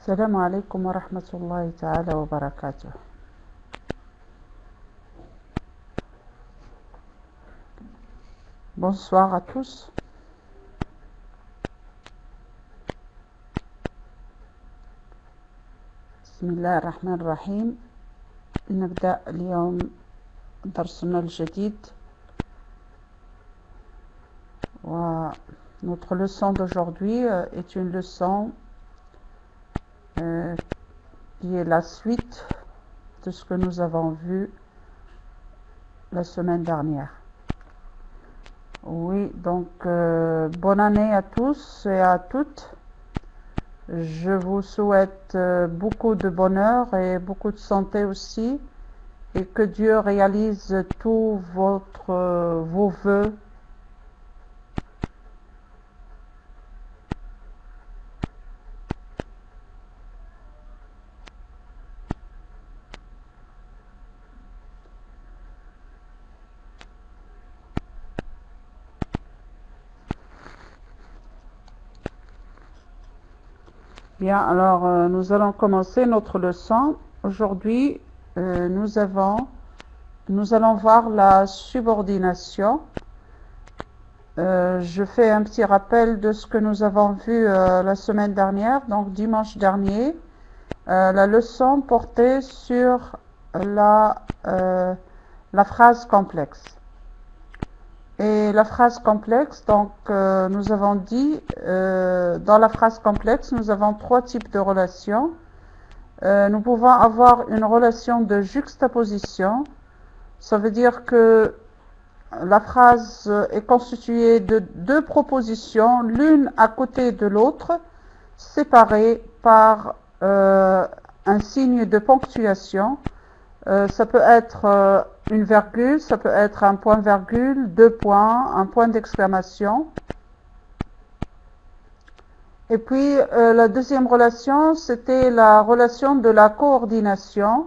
Salam alaikum wa rahmatullahi ta'ala wa barakatuh. Bonsoir à tous. بسم الله الرحمن الرحيم. نبدأ اليوم درسنا الجديد. Notre leçon d'aujourd'hui est une leçon qui est la suite de ce que nous avons vu la semaine dernière. Oui, donc bonne année à tous et à toutes. Je vous souhaite beaucoup de bonheur et beaucoup de santé aussi, et que Dieu réalise tous vos vœux. Bien, alors nous allons commencer notre leçon. Aujourd'hui, nous allons voir la subordination. Je fais un petit rappel de ce que nous avons vu la semaine dernière, donc dimanche dernier. La leçon portait sur la phrase complexe. Et la phrase complexe, donc nous avons dit, dans la phrase complexe, nous avons trois types de relations. Nous pouvons avoir une relation de juxtaposition. Ça veut dire que la phrase est constituée de deux propositions, l'une à côté de l'autre, séparées par un signe de ponctuation. Ça peut être une virgule, ça peut être un point-virgule, deux points, un point d'exclamation. Et puis la deuxième relation, c'était la relation de la coordination.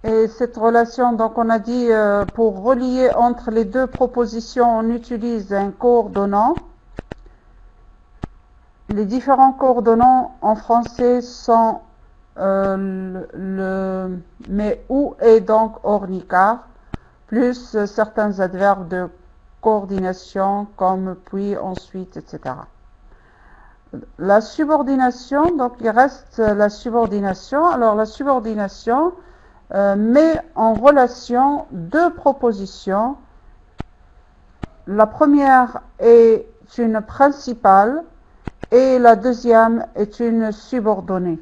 Et cette relation, donc on a dit, pour relier entre les deux propositions, on utilise un coordonnant. Les différents coordonnants en français sont le mais ou et donc ornicar, plus certains adverbes de coordination comme puis, ensuite, etc. La subordination, donc il reste la subordination. Alors la subordination met en relation deux propositions. La première est une principale et la deuxième est une subordonnée.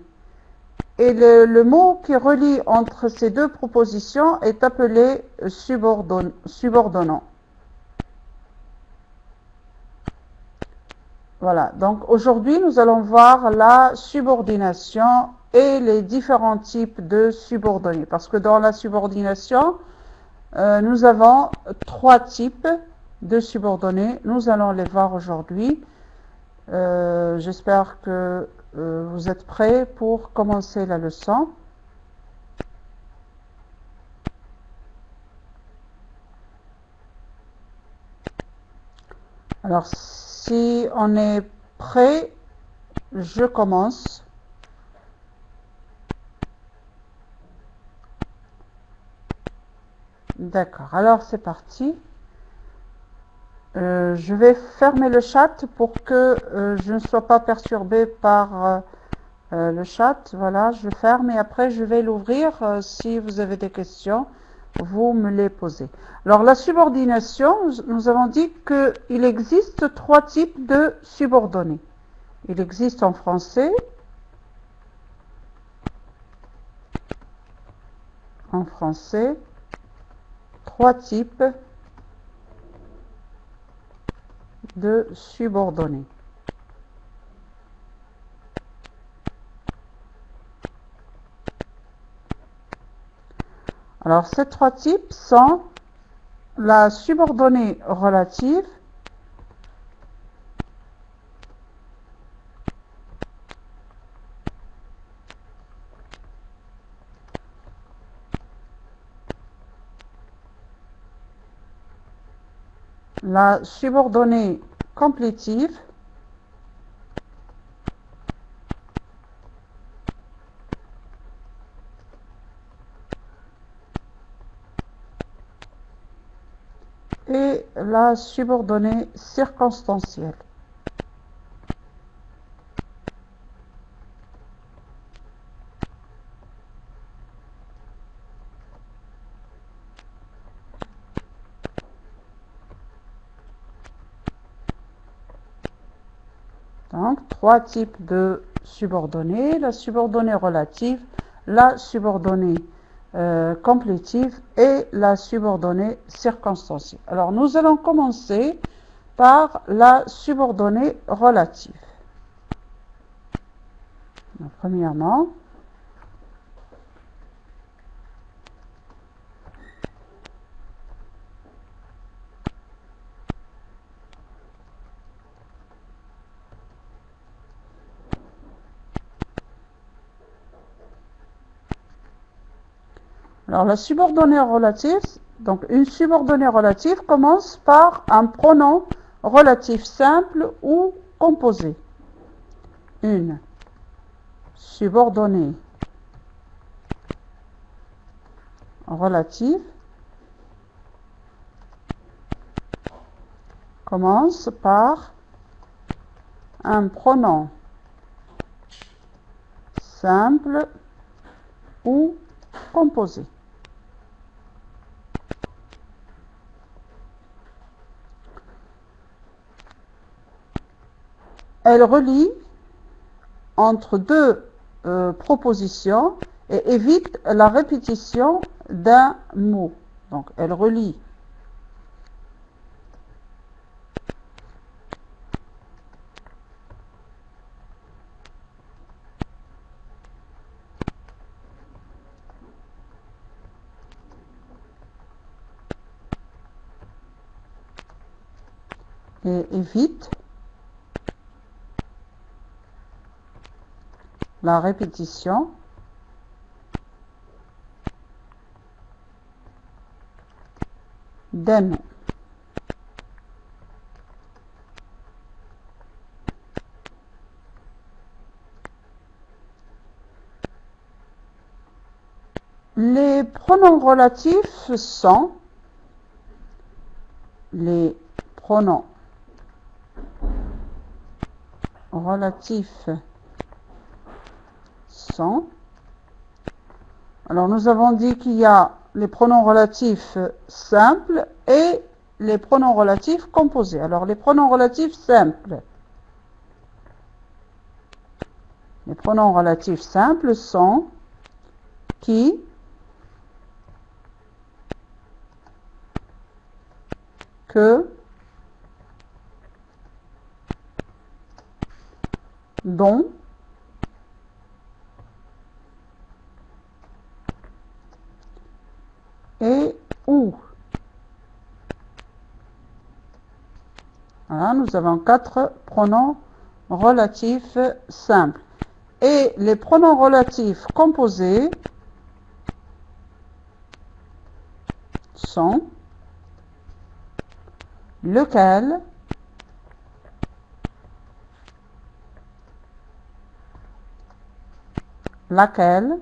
Et le mot qui relie entre ces deux propositions est appelé subordonnant. Voilà, donc aujourd'hui nous allons voir la subordination et les différents types de subordonnés. Parce que dans la subordination, nous avons trois types de subordonnés. Nous allons les voir aujourd'hui. J'espère que vous êtes prêts pour commencer la leçon. Alors, si on est prêt, je commence. D'accord, alors c'est parti. Je vais fermer le chat pour que je ne sois pas perturbée par le chat. Voilà, je ferme et après je vais l'ouvrir. Si vous avez des questions, vous me les posez. Alors la subordination, nous avons dit qu'il existe trois types de subordonnés. Il existe en français, trois types de subordonnés. Alors ces trois types sont la subordonnée relative, la subordonnée complétive et la subordonnée circonstancielle. Donc, trois types de subordonnées, la subordonnée relative, la subordonnée complétive et la subordonnée circonstancielle. Alors, nous allons commencer par la subordonnée relative. Donc, premièrement, alors la subordonnée relative, donc une subordonnée relative commence par un pronom relatif simple ou composé. Une subordonnée relative commence par un pronom simple ou composé. Elle relie entre deux propositions et évite la répétition d'un mot. Donc, elle relie et évite la répétition d'un mot. Les pronoms relatifs sont les pronoms relatifs sont. Alors nous avons dit qu'il y a les pronoms relatifs simples et les pronoms relatifs composés. Alors les pronoms relatifs simples. Les pronoms relatifs simples sont qui, que, dont, et où. Voilà, nous avons quatre pronoms relatifs simples. Et les pronoms relatifs composés sont lequel, laquelle,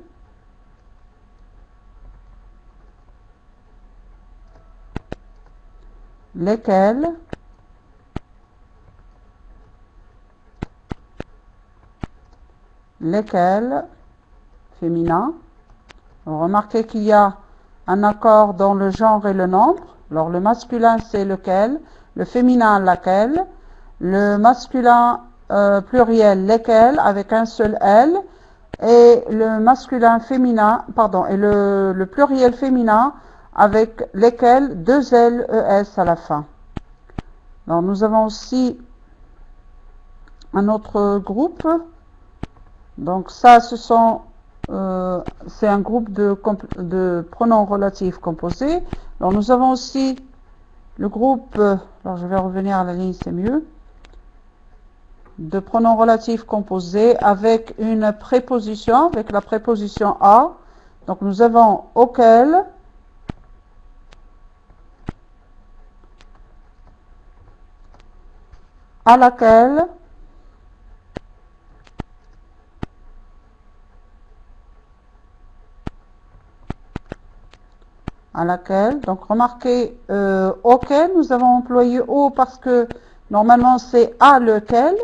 lesquels, lesquels, féminin. Remarquez qu'il y a un accord dans le genre et le nombre. Alors le masculin c'est lequel, le féminin laquelle, le masculin pluriel lesquels avec un seul L, et le masculin féminin, pardon, et le pluriel féminin avec lesquels, deux L, ES à la fin. Alors nous avons aussi un autre groupe. Donc ça, c'est un groupe de pronoms relatifs composés. Alors nous avons aussi le groupe, alors je vais revenir à la ligne, c'est mieux, de pronoms relatifs composés avec une préposition, avec la préposition à. Donc nous avons auquel, à laquelle, à laquelle. Donc remarquez, auquel, nous avons employé au parce que normalement c'est à lequel,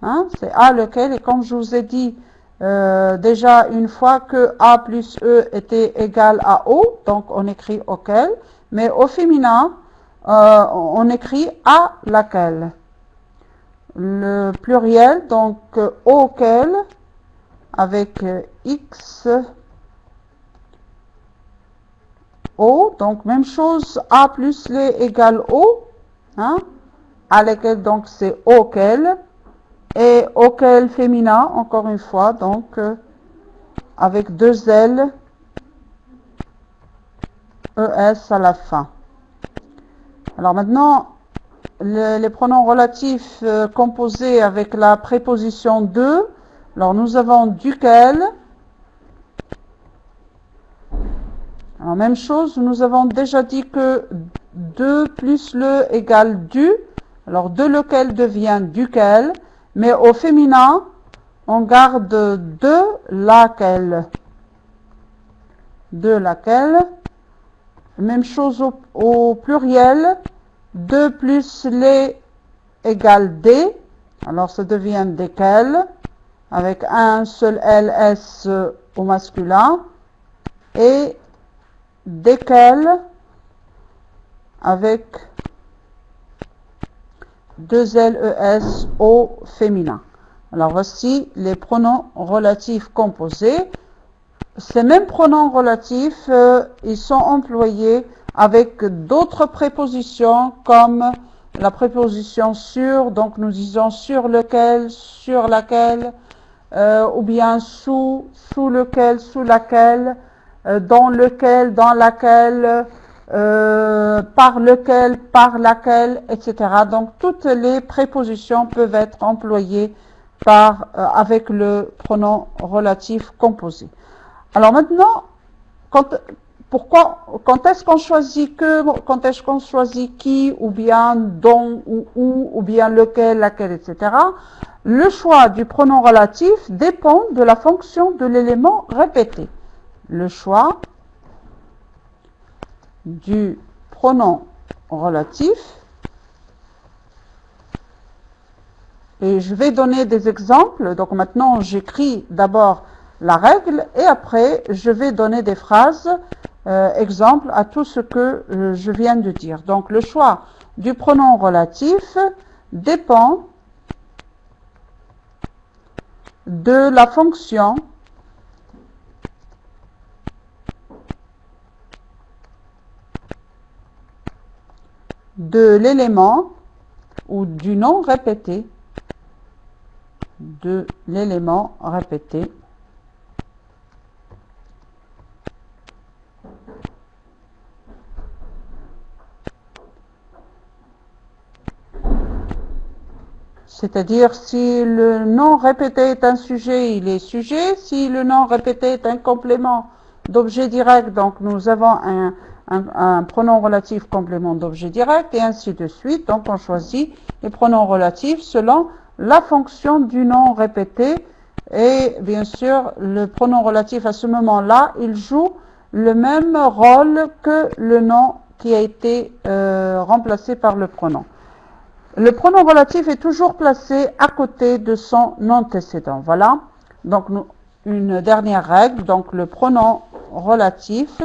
hein, c'est à lequel, et comme je vous ai dit déjà une fois que a plus e était égal à o, donc on écrit auquel, mais au féminin, on écrit à laquelle. Le pluriel, donc auquel, avec x, o, donc même chose, a plus les égale o, hein, à laquelle donc c'est auquel, et auquel féminin, encore une fois, donc avec deux L, ES à la fin. Alors maintenant, les pronoms relatifs composés avec la préposition de, alors nous avons duquel. Alors même chose, nous avons déjà dit que de plus le égale du, alors de lequel devient duquel, mais au féminin, on garde de laquelle. De laquelle. Même chose au pluriel, de plus les égale des, alors ça devient desquels, avec un seul ls au masculin, et desquels, avec deux les au féminin. Alors voici les pronoms relatifs composés. Ces mêmes pronoms relatifs, ils sont employés avec d'autres prépositions comme la préposition sur, donc nous disons sur lequel, sur laquelle, ou bien sous, sous lequel, sous laquelle, dans lequel, dans laquelle, par lequel, par laquelle, etc. Donc toutes les prépositions peuvent être employées avec le pronom relatif composé. Alors maintenant, quand est-ce qu'on choisit que, quand est-ce qu'on choisit qui, ou bien dont, ou où, ou bien lequel, laquelle, etc. Le choix du pronom relatif dépend de la fonction de l'élément répété. Le choix du pronom relatif, et je vais donner des exemples. Donc maintenant, j'écris d'abord la règle et après je vais donner des phrases exemples à tout ce que je viens de dire. Donc le choix du pronom relatif dépend de la fonction de l'élément ou du nom répété, de l'élément répété. C'est-à-dire, si le nom répété est un sujet, il est sujet. Si le nom répété est un complément d'objet direct, donc nous avons un pronom relatif complément d'objet direct, et ainsi de suite. Donc on choisit les pronoms relatifs selon la fonction du nom répété. Et bien sûr, le pronom relatif à ce moment-là, il joue le même rôle que le nom qui a été remplacé par le pronom. Le pronom relatif est toujours placé à côté de son antécédent. Voilà. Donc, une dernière règle. Donc, le pronom relatif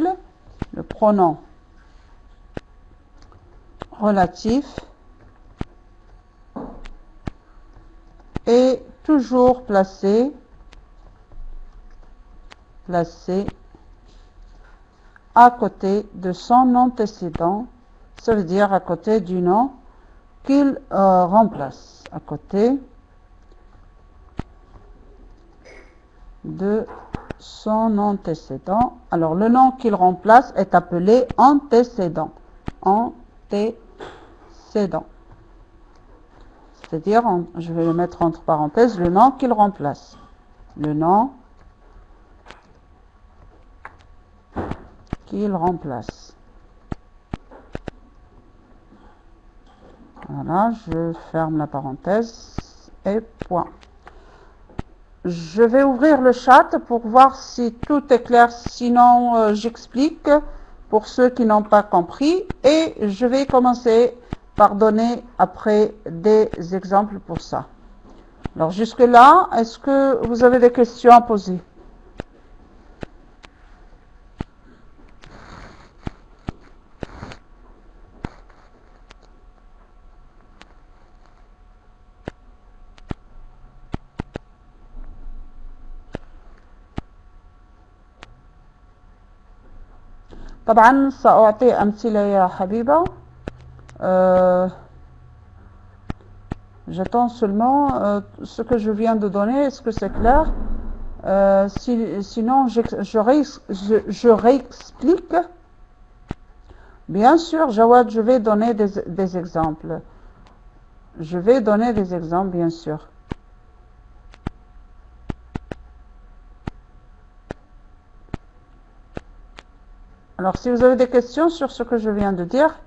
est toujours placé à côté de son antécédent. Ça veut dire à côté du nom qu'il remplace, à côté de son antécédent. Alors le nom qu'il remplace est appelé antécédent. Antécédent. C'est-à-dire, je vais le mettre entre parenthèses, le nom qu'il remplace. Le nom qu'il remplace. Voilà, je ferme la parenthèse et point. Je vais ouvrir le chat pour voir si tout est clair, sinon j'explique pour ceux qui n'ont pas compris. Et je vais commencer par donner après des exemples pour ça. Alors jusque-là, est-ce que vous avez des questions à poser? طبعا سأعطي أمثلة يا حبيبة. J'attends seulement ce que je viens de donner. Est-ce que c'est clair? Sinon, je réexplique. Bien sûr, Jawad, je vais donner des exemples. Je vais donner des exemples, bien sûr. Alors, si vous avez des questions sur ce que je viens de dire,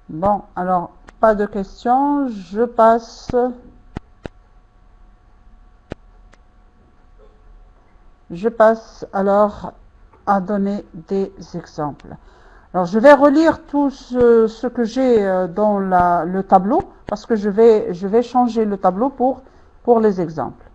bon, alors, pas de questions, je passe alors à donner des exemples. Alors, je vais relire tout ce que j'ai dans le tableau, parce que je vais changer le tableau pour les exemples.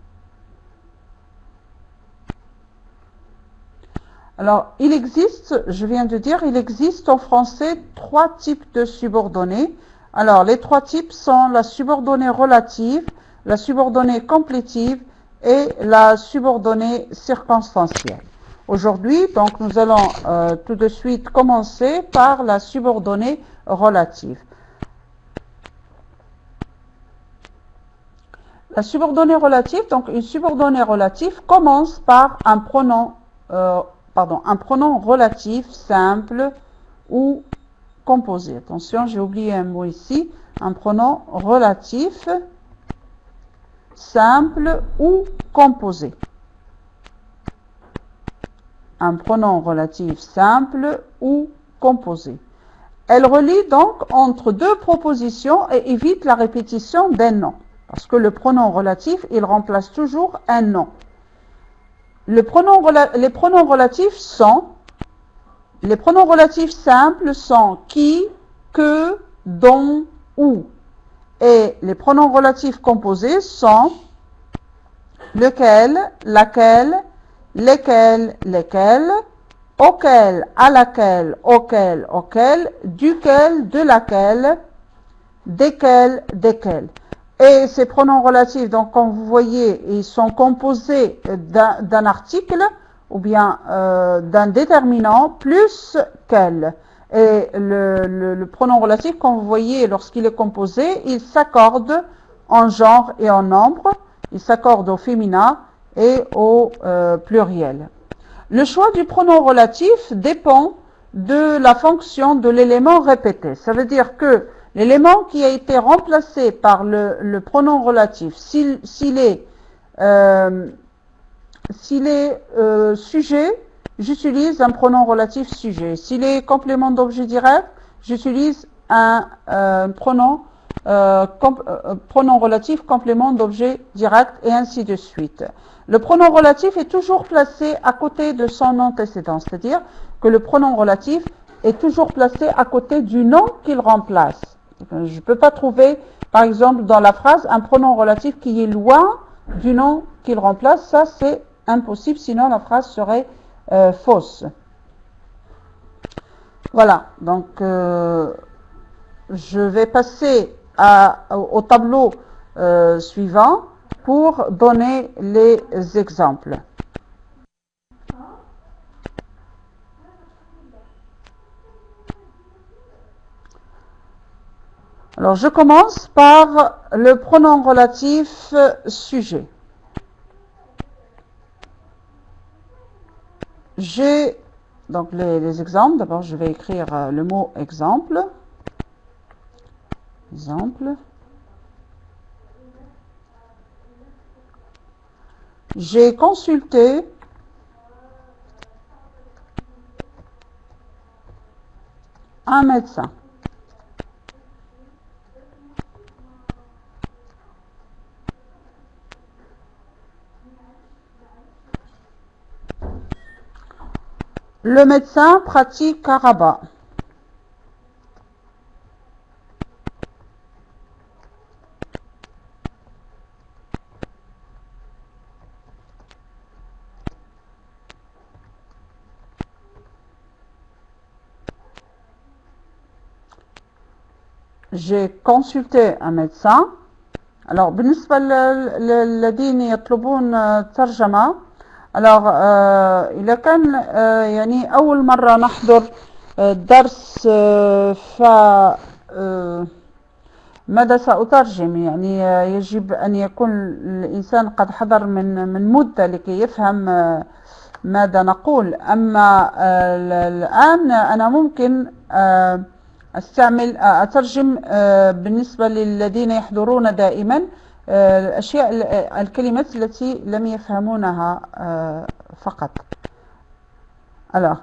Alors, il existe, je viens de dire, il existe en français 3 types de subordonnées. Alors, les 3 types sont la subordonnée relative, la subordonnée complétive et la subordonnée circonstancielle. Aujourd'hui, donc, nous allons tout de suite commencer par la subordonnée relative. La subordonnée relative, donc une subordonnée relative commence par un pronom relatif simple ou composé. Attention, j'ai oublié un mot ici. Un pronom relatif simple ou composé. Un pronom relatif simple ou composé. Elle relie donc entre 2 propositions et évite la répétition d'un nom. Parce que le pronom relatif, il remplace toujours un nom. Les pronoms relatifs simples sont qui, que, dont, où. Et les pronoms relatifs composés sont lequel, laquelle, lesquels, lesquels, auquel, à laquelle, auquel, auquel, duquel, de laquelle, desquels, desquels. Et ces pronoms relatifs, donc comme vous voyez, ils sont composés d'un article ou bien d'un déterminant plus quel. Et le pronom relatif, comme vous voyez, lorsqu'il est composé, il s'accorde en genre et en nombre. Il s'accorde au féminin et au pluriel. Le choix du pronom relatif dépend de la fonction de l'élément répété. Ça veut dire que l'élément qui a été remplacé par le pronom relatif, s'il est sujet, j'utilise un pronom relatif sujet. S'il est complément d'objet direct, j'utilise un pronom relatif complément d'objet direct et ainsi de suite. Le pronom relatif est toujours placé à côté de son antécédent, c'est-à-dire que le pronom relatif est toujours placé à côté du nom qu'il remplace. Je ne peux pas trouver, par exemple, dans la phrase, un pronom relatif qui est loin du nom qu'il remplace. Ça, c'est impossible, sinon la phrase serait fausse. Voilà, donc je vais passer au tableau suivant pour donner les exemples. Alors, je commence par le pronom relatif sujet. J'ai donc les exemples. D'abord, je vais écrire le mot exemple. Exemple. J'ai consulté un médecin. Le médecin pratique à Rabat. J'ai consulté un médecin. Alors بالنسبة للذين يطلبون ترجمة alors إذا كان يعني أول مرة نحضر درس ماذا سأترجم يعني يجب أن يكون الإنسان قد حضر من مدة لكي يفهم ماذا نقول. أما الآن أنا ممكن أترجم بالنسبة للذين يحضرون دائما الأشياء الكلمات التي لم يفهمونها فقط. Alors,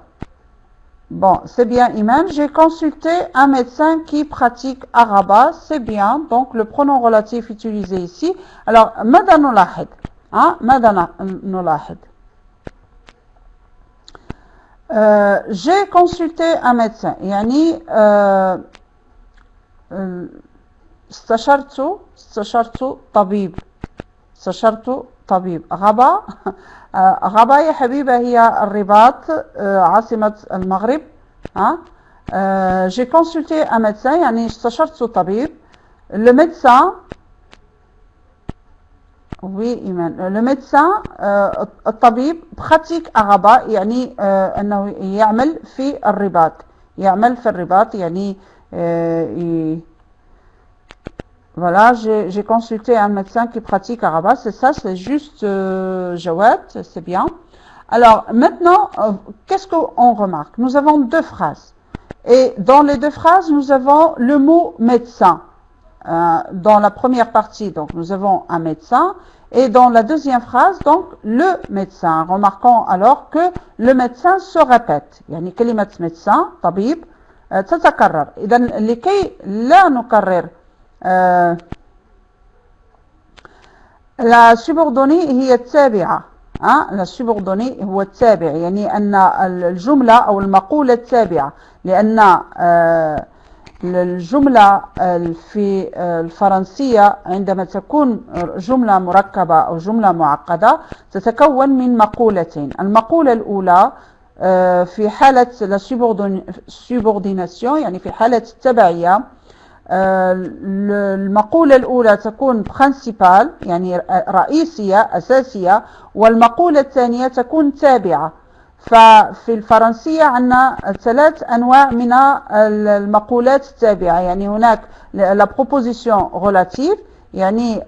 bon, c'est bien Iman, j'ai consulté un médecin qui pratique à Rabat, c'est bien, donc le pronom relatif utilisé ici. Alors, ماذا نلاحظ؟ ماذا نلاحظ؟ J'ai consulté un médecin يعني استشرت طبيب غابة غابة يا حبيبة هي الرباط عاصمة المغرب. J'ai consulté un médecin يعني استشرت طبيب. Le médecin oui إيمان le médecin الطبيب pratique à Rabat يعني أنه يعمل في الرباط يعني voilà, j'ai consulté un médecin qui pratique à Rabat, c'est ça, c'est juste Jawad, c'est bien. Alors maintenant, qu'est-ce qu'on remarque? Nous avons deux phrases. Et dans les deux phrases, nous avons le mot médecin. Dans la première partie, donc nous avons un médecin. Et dans la deuxième phrase, donc le médecin. Remarquons alors que le médecin se répète. يعني كلمة médecin, طبيب, تتكرر. إذن لكي لا نكرر la subordonnée هي التابعة. la subordonnée هو التابع يعني أن الجملة أو المقولة التابعة لأن الجملة في الفرنسية عندما تكون جملة مركبة أو جملة معقدة تتكون من مقولتين. المقولة الأولى في حالة la subordination يعني في حالة التبعية المقولة الأولى تكون principal يعني رئيسية أساسية والمقولة الثانية تكون تابعة. ففي الفرنسية عندنا ثلاث أنواع من المقولات التابعة يعني هناك la proposition relative يعني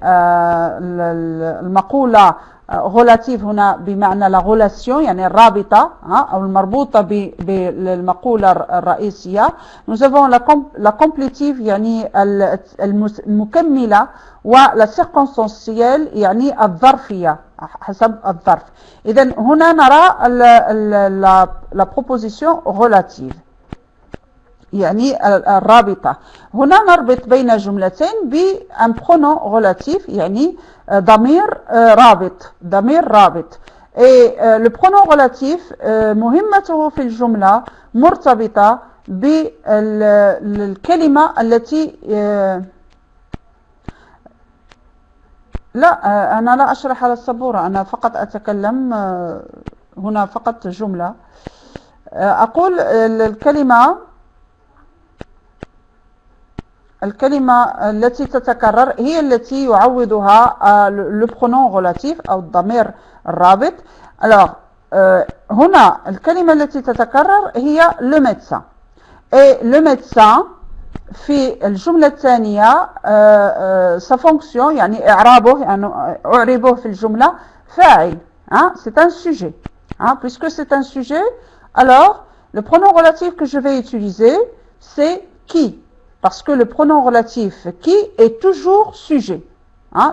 المقولة relative هنا بمعنى la relation يعني الرابطة أو المربوطة بالمقولة الرئيسية. Nous avons la complétive يعني المكملة ولا circonstancielle يعني الظرفية حسب الظرف. إذن هنا نرى la proposition relative يعني الرابطة. هنا نربط بين جملتين بأن pronom relatif يعني ضمير رابط. Et le pronom relatif مهمته في الجملة مرتبطة بالكلمة التي لا أنا لا أشرح على السبورة أنا فقط أتكلم هنا فقط جملة. أقول الكلمة التي تتكرر هي التي يعوضها le pronom relatif أو الضمير الرابط. Alors هنا الكلمة التي تتكرر هي le médecin. Et le médecin في الجملة الثانية sa fonction يعني إعرابه يعني أعربه في الجملة فاعل. C'est un sujet. Puisque c'est un sujet, alors le pronom relatif que je vais utiliser c'est qui. Parce que le pronom relatif qui est toujours sujet.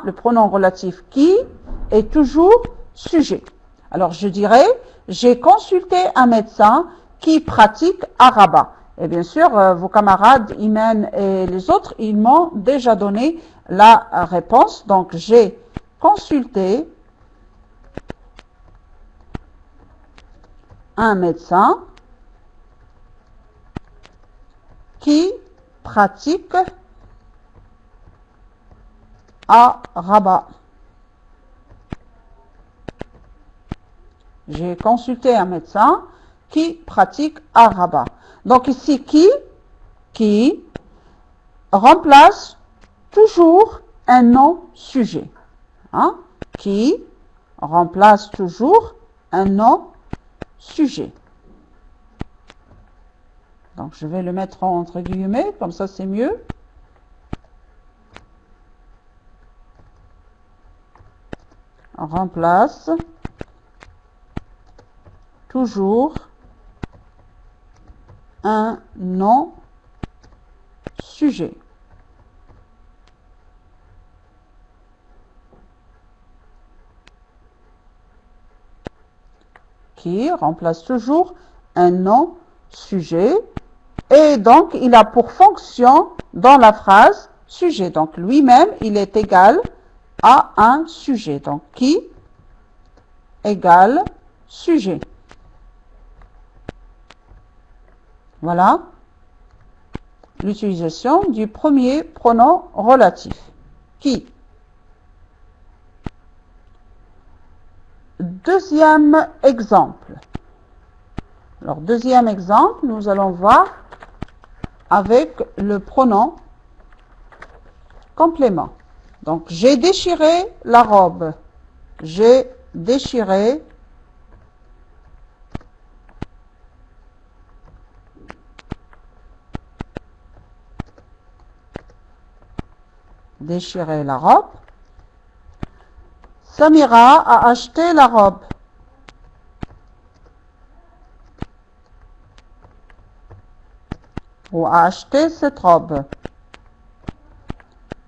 Le pronom relatif qui est toujours sujet. Alors, je dirais, j'ai consulté un médecin qui pratique à Rabat. Et bien sûr, vos camarades, Imen et les autres, ils m'ont déjà donné la réponse. Donc, j'ai consulté un médecin qui pratique à Rabat. J'ai consulté un médecin qui pratique à Rabat. Donc ici, qui remplace toujours un nom-sujet. Hein? Qui remplace toujours un nom-sujet. Donc je vais le mettre entre guillemets, comme ça c'est mieux. Remplace toujours un nom-sujet. Qui remplace toujours un nom-sujet. Et donc, il a pour fonction dans la phrase sujet. Donc, lui-même, il est égal à un sujet. Donc, qui égale sujet. Voilà l'utilisation du premier pronom relatif. Qui. Deuxième exemple. Alors, deuxième exemple, nous allons voir avec le pronom complément. Donc, j'ai déchiré la robe. J'ai déchiré la robe. Samira a acheté la robe. Ou a acheté cette robe.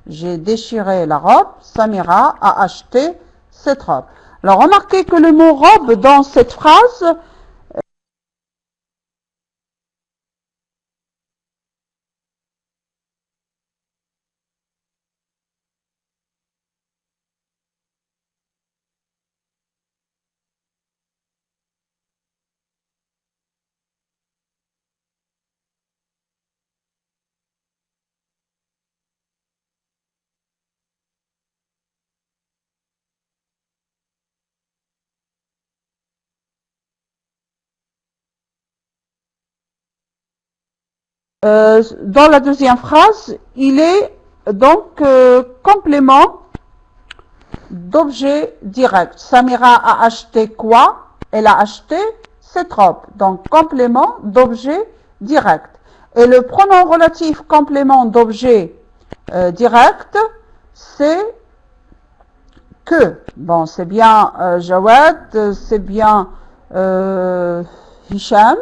J'ai déchiré la robe. Samira a acheté cette robe. Alors, remarquez que le mot robe dans cette phrase dans la deuxième phrase, il est donc complément d'objet direct. Samira a acheté quoi? Elle a acheté cette robe. Donc, complément d'objet direct. Et le pronom relatif complément d'objet direct, c'est que. Bon, c'est bien Jawad, c'est bien Hicham,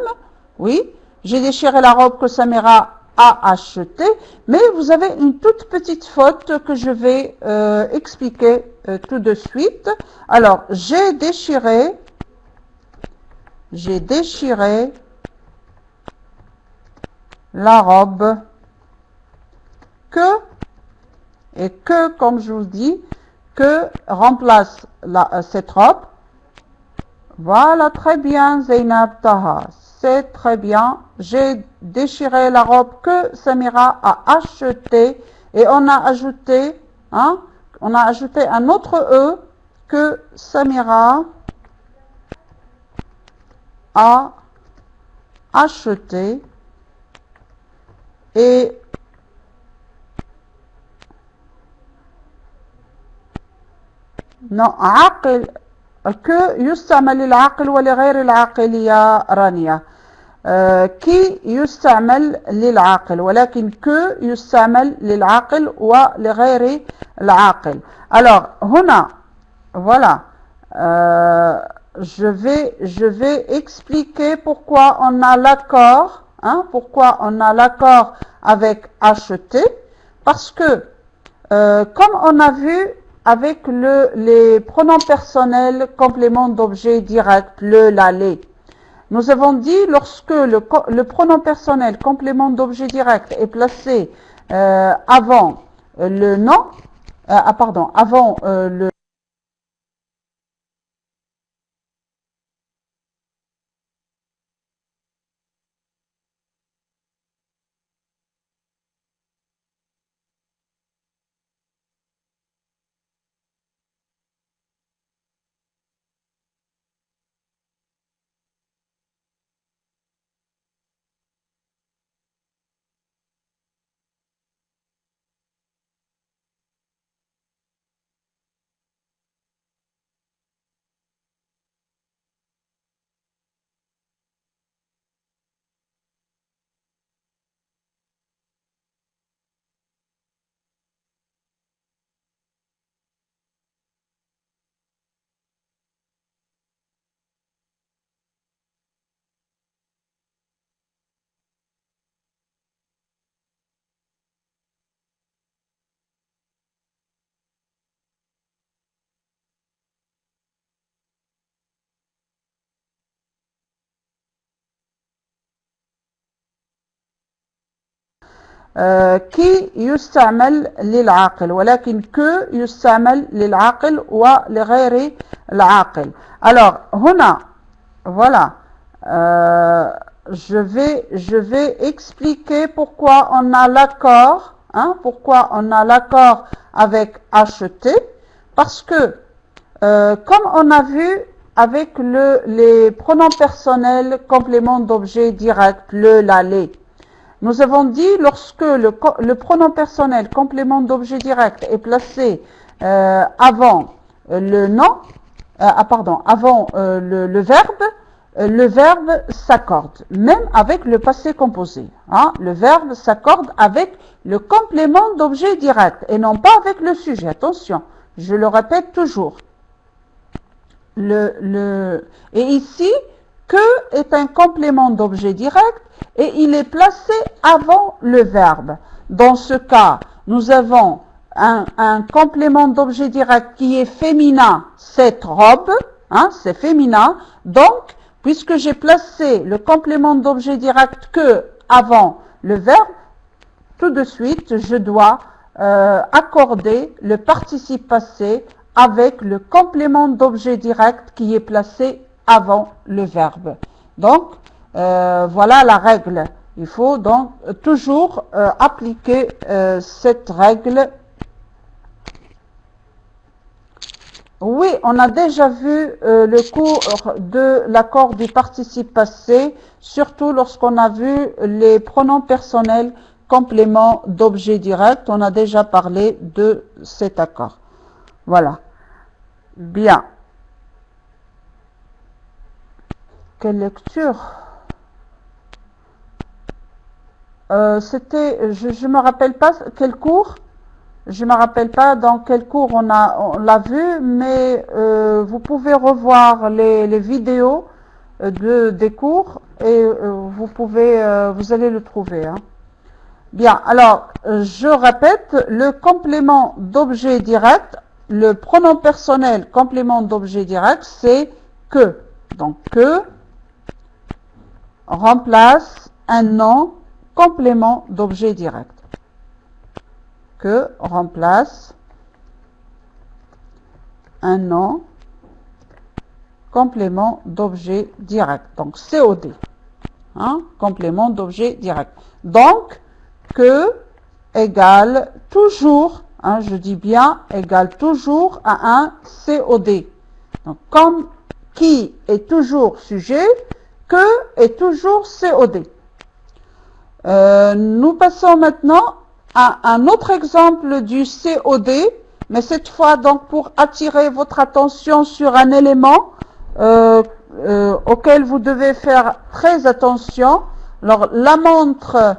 oui. J'ai déchiré la robe que Samira a achetée, mais vous avez une toute petite faute que je vais expliquer tout de suite. Alors, j'ai déchiré la robe que, et que, comme je vous dis, que remplace cette robe. Voilà, très bien, Zainab Taha. C'est très bien. J'ai déchiré la robe que Samira a achetée et on a ajouté un autre E que Samira a acheté et non, عاقل que يستعمل للعاقل ولغير العاقل يا رانيا. كي يستعمل للعاقل ولكن que يستعمل للعاقل ولغير العاقل. Alors, هنا, voilà, je vais expliquer pourquoi on a l'accord, pourquoi on a l'accord avec acheter, parce que, comme on a vu avec les pronoms personnels complément d'objet direct, le, la, les. Nous avons dit lorsque le pronom personnel complément d'objet direct est placé avant le nom, avant le كي يستعمل للعاقل ولكن que يستعمل للعاقل ولغير العاقل. Alors هنا voilà je vais expliquer pourquoi on a l'accord, pourquoi on a l'accord avec acheter, parce que comme on a vu avec les pronoms personnels complément d'objet direct, le, la, les. Nous avons dit lorsque le pronom personnel complément d'objet direct est placé avant le nom, avant le verbe s'accorde, même avec le passé composé. Le verbe s'accorde avec le complément d'objet direct et non pas avec le sujet. Attention, je le répète toujours. Et ici, que est un complément d'objet direct et il est placé avant le verbe. Dans ce cas, nous avons un complément d'objet direct qui est féminin, cette robe, c'est féminin. Donc, puisque j'ai placé le complément d'objet direct que avant le verbe, tout de suite, je dois accorder le participe passé avec le complément d'objet direct qui est placé avant le verbe. Donc, voilà la règle. Il faut donc toujours appliquer cette règle. Oui, on a déjà vu le cours de l'accord du participe passé, surtout lorsqu'on a vu les pronoms personnels complément d'objet direct. On a déjà parlé de cet accord. Voilà. Bien. Quelle lecture? C'était, je me rappelle pas quel cours. Je me rappelle pas dans quel cours on l'a vu, mais vous pouvez revoir les vidéos des cours et vous allez le trouver. Bien, alors, je répète, le complément d'objet direct, le pronom personnel complément d'objet direct, c'est que. Donc, que remplace un nom complément d'objet direct. Que remplace un nom complément d'objet direct. Donc, COD. Complément d'objet direct. Donc, que égale toujours, je dis bien, égale toujours à un COD. Donc, comme qui est toujours sujet, que est toujours COD. Nous passons maintenant à un autre exemple du COD, mais cette fois donc pour attirer votre attention sur un élément auquel vous devez faire très attention. Alors, la montre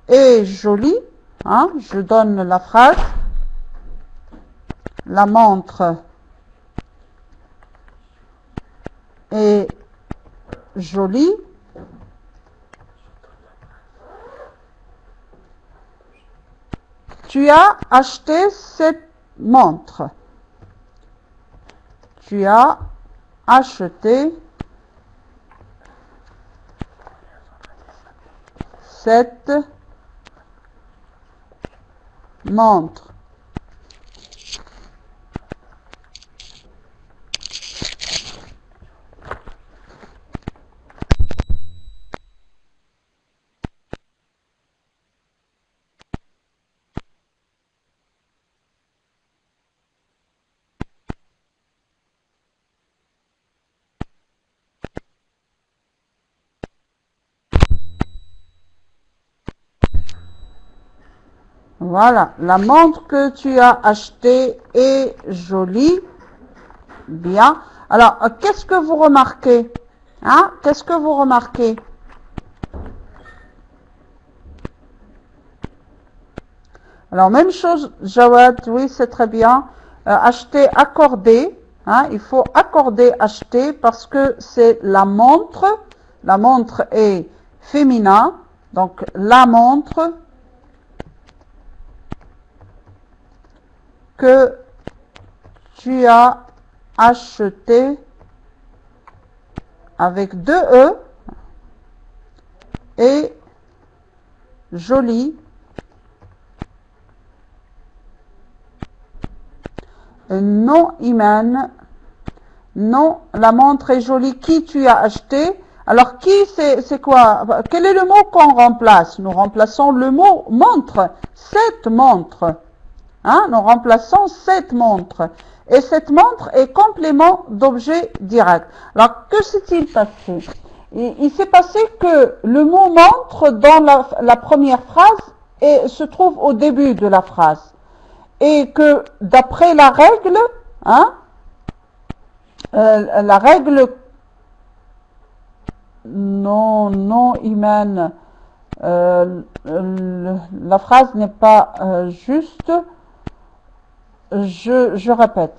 est jolie, je donne la phrase. La montre est jolie. Tu as acheté cette montre. tu as acheté cette montre. Voilà, la montre que tu as achetée est jolie. Bien. Alors, qu'est-ce que vous remarquez? Hein? Qu'est-ce que vous remarquez? Alors, même chose, Jawad, oui, c'est très bien. Acheter, accorder. Hein? Il faut accorder, acheter, parce que c'est la montre. La montre est féminin. Donc, la montre que tu as acheté avec deux E et jolie. Non, Iman. Non, la montre est jolie. Qui tu as acheté? Alors, qui, c'est quoi? Quel est le mot qu'on remplace? Nous remplaçons le mot montre. Cette montre. Hein? Nous remplaçons cette montre. Et cette montre est complément d'objet direct. Alors, que s'est-il passé? Il s'est passé que le mot montre dans la première phrase se trouve au début de la phrase. Et que d'après la règle, hein, la règle, non, Iman, la phrase n'est pas juste. Je répète.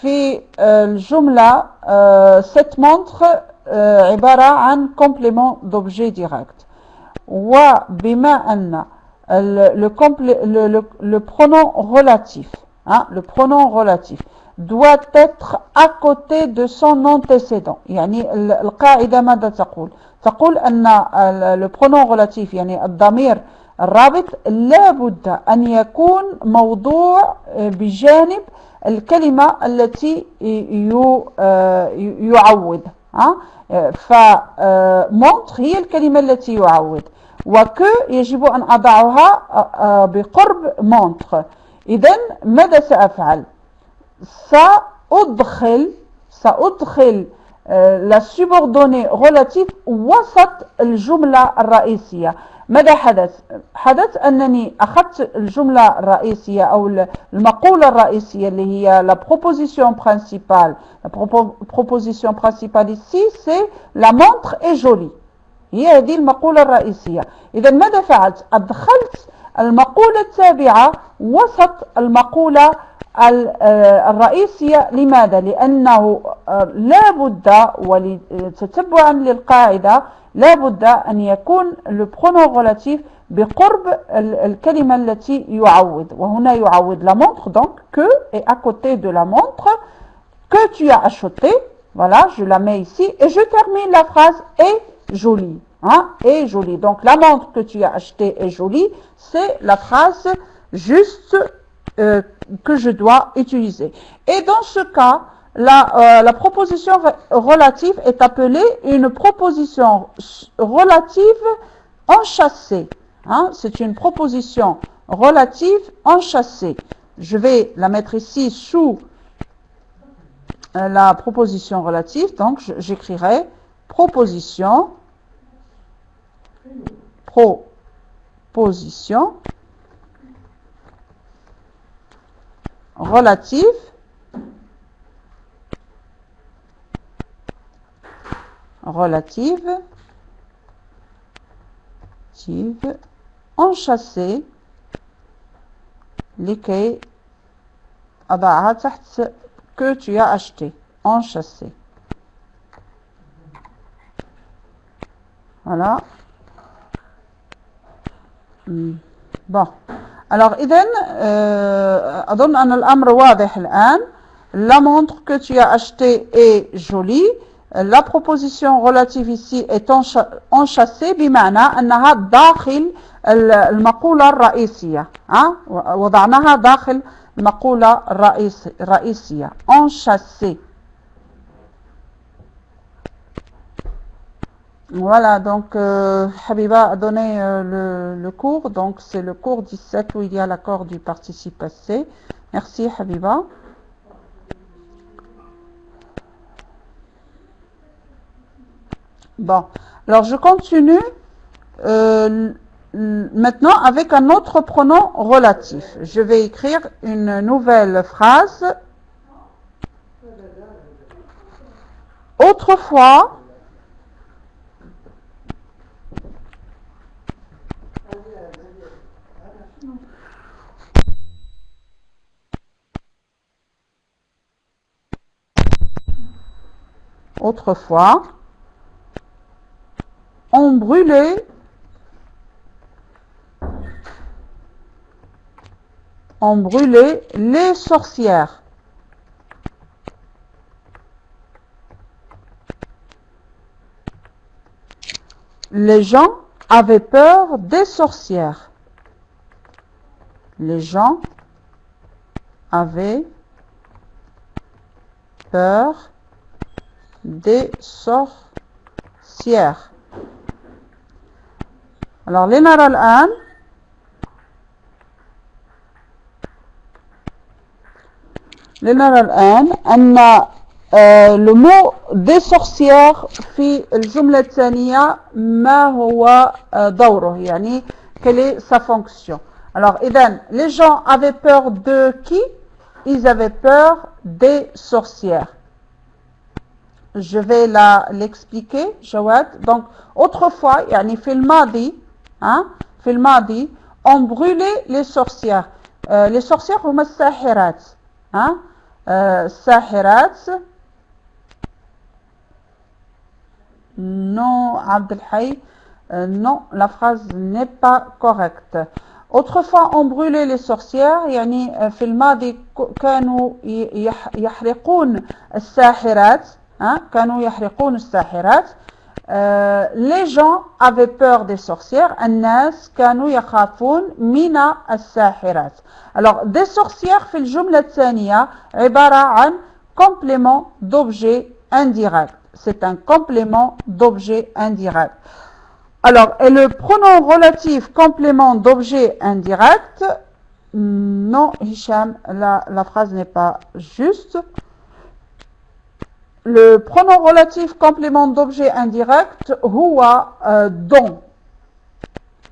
في الجملة cette montre عبارة عن complément d'objet direct. وبما أن le pronom relatif, hein, le pronom relatif doit être à côté de son antécédent. يعني القاعدة ماذا تقول؟ تقول أن le pronom relatif يعني الضمير الرابط لا بد أن يكون موضوع بجانب الكلمة التي يعوض. فmontre هي الكلمة التي يعوض. وكو يجب أن أضعها بقرب montre. إذن ماذا سأفعل؟ سأدخل la subordonnée relative وسط الجملة الرئيسية. ماذا حدث؟ حدث أنني أخذت الجملة الرئيسية أو المقولة الرئيسية اللي هي la proposition principale. La proposition principale ici c'est la montre est jolie. هي هذه المقولة الرئيسية. إذا ماذا فعلت؟ أدخلت المقولة التابعة وسط المقولة الرئيسية. لماذا؟ لأنه لا بد وتتبعا للقاعدة لا بد أن يكون le pronom relatif بقرب الكلمة التي يعوض. وهنا يعوض la montre donc que est à côté de la montre que tu as acheté. Voilà, je la mets ici et je termine la phrase est jolie. Hein, est jolie. Donc la montre que tu as achetée est jolie. C'est la phrase juste que je dois utiliser. Et dans ce cas, la proposition relative est appelée une proposition relative enchâssée. Hein, c'est une proposition relative enchâssée. Je vais la mettre ici sous la proposition relative. Donc, j'écrirai proposition relative enchâssée لكي أضعها تحت que tu as acheté enchâssée. Voilà. Bon. Alors إذن أظن أن الأمر واضح الآن. la montre que tu as achetée est jolie. La proposition relative ici est enchâssée بمعنى أنها داخل المقولة الرئيسية. وضعناها داخل المقولة الرئيسية. Enchâssée. Voilà, donc Habiba a donné le cours, donc c'est le cours 17 où il y a l'accord du participe passé. Merci Habiba. Bon, alors je continue maintenant avec un autre pronom relatif. Je vais écrire une nouvelle phrase. Autrefois, on brûlait les sorcières. Les gens avaient peur des sorcières. Les gens avaient peur des sorcières. Alors, لنرى الآن أن le mot des sorcières في الجملة الثانية ما هو دوره يعني quelle est sa fonction. Alors, إذن les gens avaient peur de qui? Ils avaient peur des sorcières. Je vais l'expliquer, Jawad. Donc, autrefois, يعني في الماضي, في الماضي, on brûlait les sorcières. Les sorcières هما الساحرات. الساحرات. Non, Abdelhaï, non, la phrase n'est pas correcte. Autrefois, on brûlait les sorcières, يعني في الماضي كانوا يحرقون الساحرات. كانوا يحرقون الساحرات. Les gens avaient peur des sorcières. الناس كانوا يخافون من الساحرات. Alors, des sorcières في الجملة الثانية عبارة عن complément d'objet indirect. C'est un complément d'objet indirect. Alors, et le pronom relatif complément d'objet indirect, non, Hicham, la phrase n'est pas juste. Le pronom relatif complément d'objet indirect, huwa, dont.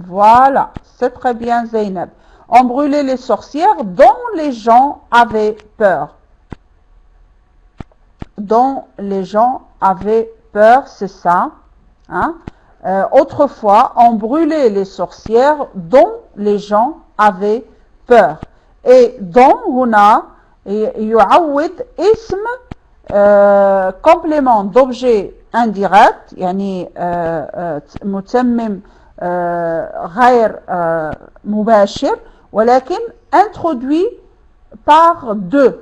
Voilà, c'est très bien Zainab. On brûlait les sorcières dont les gens avaient peur. Dont les gens avaient peur, c'est ça. Autrefois, on brûlait les sorcières dont les gens avaient peur. Et dont, هنا, يعوض اسم complément d'objet indirect, يعني متمم غير مباشر, ولكن introduit par deux.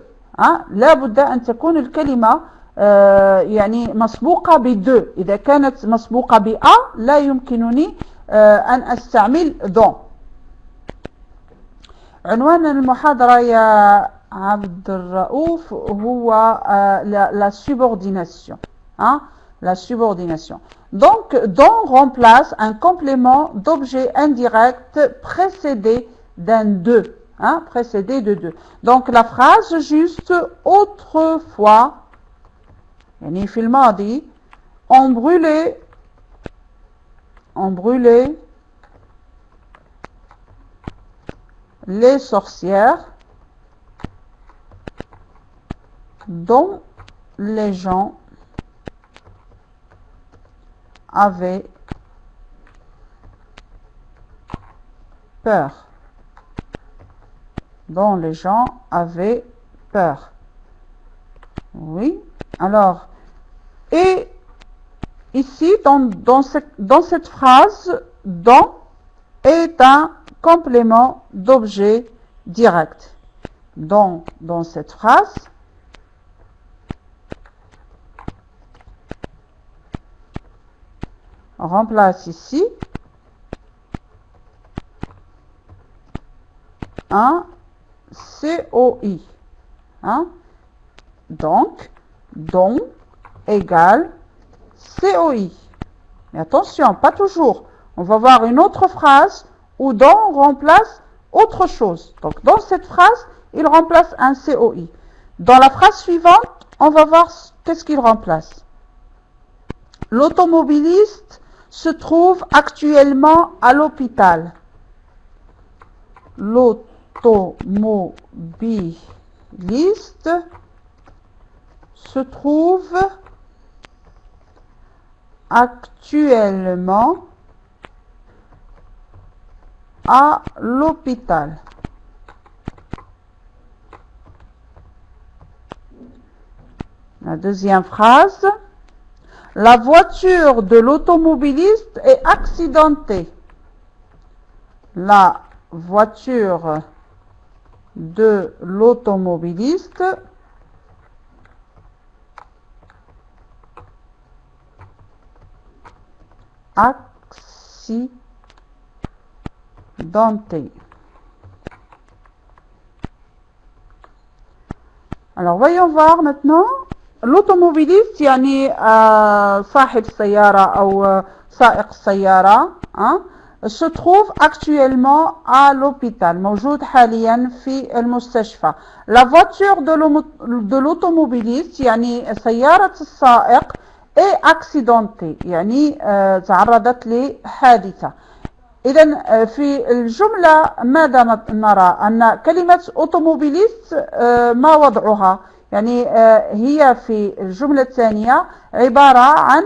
لا بد أن تكون الكلمة يعني مسبوقة ب2. إذا كانت مسبوقة ب لا يمكنني أن أستعمل dont. عنوان المحاضرة يا عبد الرؤوف هو la subordination. La subordination. Donc, dont remplace un complément d'objet indirect précédé d'un deux. Précédé de deux. Donc, la phrase juste autrefois, يعني في الماضي, on brûlait les sorcières dont les gens avaient peur. Dont les gens avaient peur. Oui. Alors, et ici, dans cette phrase, dont est un complément d'objet direct. Dans cette phrase, On remplace ici un COI. Hein? Donc, don égale COI. Mais attention, pas toujours. On va voir une autre phrase où don remplace autre chose. Donc, dans cette phrase, il remplace un COI. Dans la phrase suivante, on va voir qu'est-ce qu'il remplace. L'automobiliste se trouve actuellement à l'hôpital. L'automobiliste se trouve actuellement à l'hôpital. La deuxième phrase. La voiture de l'automobiliste est accidentée. La voiture de l'automobiliste accidentée. Alors, voyons voir maintenant. L'automobiliste, يعني صاحب السيارة أو سائق السيارة se trouve actuellement à l'hôpital. موجود حاليا في المستشفى. La voiture de l'automobiliste يعني سيارة السائق est accidentée. يعني تعرضت لحادثة. إذن في الجملة ماذا نرى؟ أن كلمة automobiliste ما وضعها؟ يعني هي في الجملة الثانية عبارة عن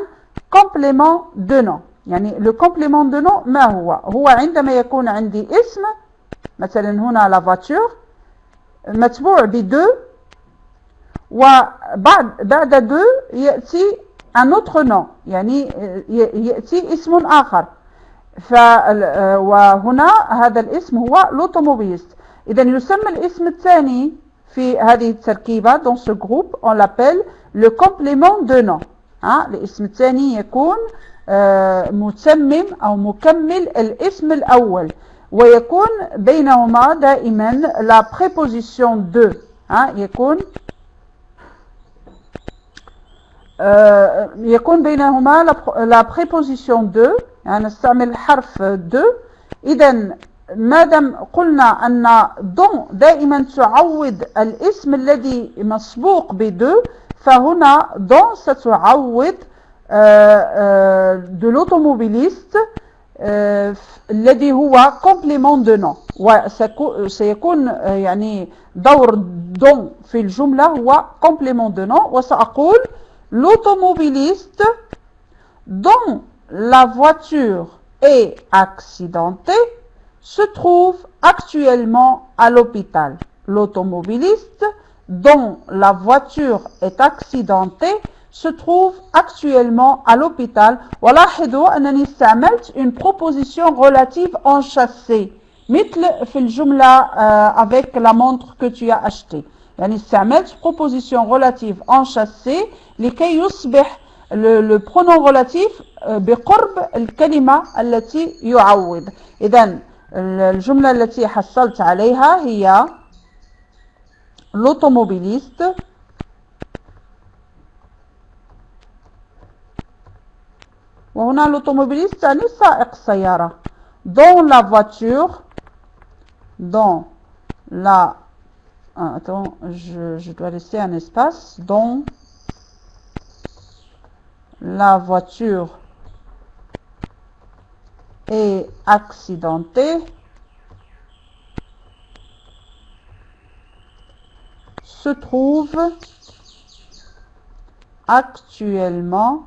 complément de nom. يعني le complément de nom ما هو؟ هو عندما يكون عندي اسم مثلا هنا la voiture متبوع ب2 وبعد 2 يأتي un autre nom يعني يأتي اسم آخر وهنا هذا الاسم هو l'automobiliste. إذا يسمى الاسم الثاني في هذه التركيبة dans ce groupe on l'appelle le complément de nom. الاسم الثاني يكون متمم أو مكمل الاسم الأول ويكون بينهما دائما la préposition de. يكون بينهما la préposition de. يعني نستعمل حرف de. إذن مادام قلنا أن don دائما تعوض الاسم الذي مسبوق ب2 فهنا don ستعوض de l'automobiliste الذي هو complément de nom وسيكون يعني دور don في الجملة هو complément de nom وسأقول l'automobiliste dont la voiture est accidentée se trouve actuellement à l'hôpital. L'automobiliste dont la voiture est accidentée se trouve actuellement à l'hôpital. ولاحظوا أنني استعملت une proposition relative enchâssée مثل في الجملة avec la montre que tu as acheté. يعني استعملت proposition relative enchâssée لكي يصبح le pronom relatif بقرب الكلمة التي يعوض. إذن الجملة التي حصلت عليها هي l'automobiliste وهنا l'automobiliste يعني سائق السيارة dans la voiture dans la attends je dois laisser un espace dans la voiture est accidentée se trouve actuellement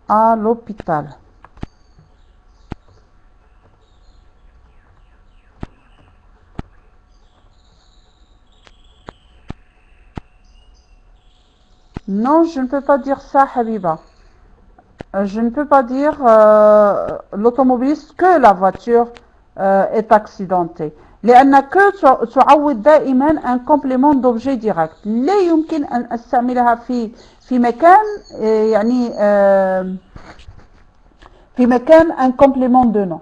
à l'hôpital. Non, je ne peux pas dire ça, Habiba. Je ne peux pas dire l'automobiliste que la voiture est accidentée. لأنك تعوض دائما un complément d'objet direct. لا يمكن أن أستعملها في مكان يعني في مكان un complément de nom.